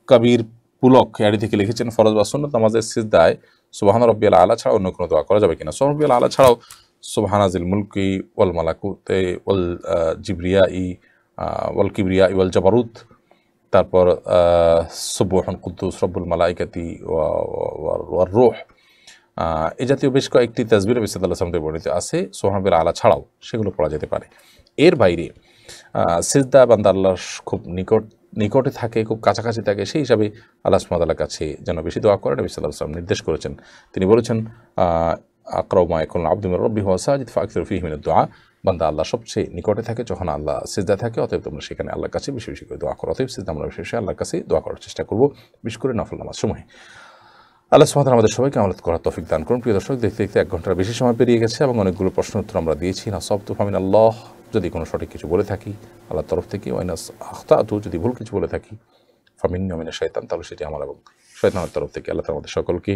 কবির পুলক এড়ি থেকে লিখেছেন, ফরজ বা সুন্নাত নামাজের সিজদায় সুবহান রাব্বিয়াল আলা ছাড়া অন্য কোনো দোয়া করা যাবে কিনা? সুবহান রাব্বিয়াল আলা ছাড়াও সুবহানাজিল মুলকি ওয়াল মালাকুতে ওয়াল জিবরিয়াই ওয়াল কিবরিয়া ওয়াল জাবারুত, তারপর সুবহান কুদ্দুস রব্বুল মালাইকাতি ওয়ার রূহ, এই জাতীয় বেশ কয়েকটি তাসবিহ নবী সাল্লাল্লাহু আলাইহি ওয়াসাল্লাম বর্ণিত আছে। সুবহান রাব্বিয়াল আলা ছাড়াও সেগুলো পড়া যেতে পারে। এর বাইরে সিজদা বান্দা আল্লাহর খুব নিকটে থাকে, খুব কাছাকাছি থাকে, সেই হিসাবে আল্লাহ সুবহানাহু ওয়া তাআলার কাছে যেন বেশি দোয়া করে নবী সাল্লাল্লাহু আলাইহি ওয়াসাল্লাম নির্দেশ করেছেন। তিনি বলেছেন, আকরাবু মা ইয়াকুনুল আবদু মির রাব্বিহি ওয়া সাজিদ ফাকসিরু ফীহি মিনাদ দুআ, বান্দা আল্লাহ সবচেয়ে নিকটে থাকে যখন আল্লাহ সিজদা থাকে, অতএব তোমরা সেখানে আল্লাহর কাছে বেশি বেশি করে দোয়া করো। অতএব সিজদা আমরা বেশি বেশি আল্লাহর কাছে দোয়া করার চেষ্টা করব, বিশেষ করে নফল নামাজ সময়ে। আল্লাহ সুবহানাহু ওয়া তাআলা আমাদের সবাইকে আমল করার তৌফিক দান করুন। প্রিয় দর্শক, দেখতে দেখতে 1 ঘন্টার বেশি সময় পেরিয়ে গেছে এবং অনেকগুলো প্রশ্ন উত্তর আমরা দিয়েছি। নাসাবতু ফামিন আল্লাহ, যদি কোনো সঠিক কিছু বলে থাকি আল্লাহর তরফ থেকে, ওয়াইনাস আখতাতু, যদি ভুল কিছু বলে থাকি ফামিন্নি ওয়া মিনাশ শাইতান, তাহলে সেটি আমার এবং শয়তানের তরফ থেকে। আল্লাহ তাআলা আমাদের সকলকে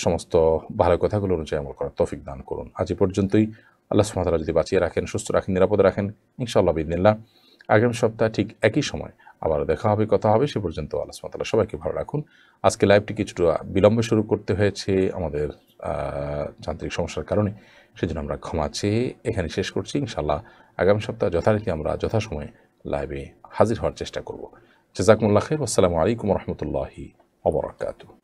সমস্ত ভালো কথাগুলো অনুযায়ী আমল করার তৌফিক দান করুন। আজ এই পর্যন্তই। আল্লাহ সুবহানাহু ওয়া তাআলা যদি বাঁচিয়ে রাখেন, সুস্থ রাখেন, নিরাপদে রাখেন, ইনশাআল্লাহ বিইذনিল্লাহ আগামী সপ্তাহে ঠিক একই সময় আবার দেখা হবে, কথা হবে। সে পর্যন্ত আল্লাহ সুবহানাহু ওয়া তাআলা সবাইকে ভালো রাখুন। আজকে লাইভটি কিছুটা বিলম্বে শুরু করতে হয়েছে আমাদের যান্ত্রিক সমস্যার কারণে, সেজন্য আমরা ক্ষমা চেয়ে এখানে শেষ করছি। ইনশাআল্লাহ আগামী সপ্তাহে যথারীতি আমরা যথাসময়ে লাইভে হাজির হওয়ার চেষ্টা করব। জাযাকুমুল্লাহ খাইর। আসসালামু আলাইকুম ওয়া রাহমাতুল্লাহি ওয়া বারাকাতুহু।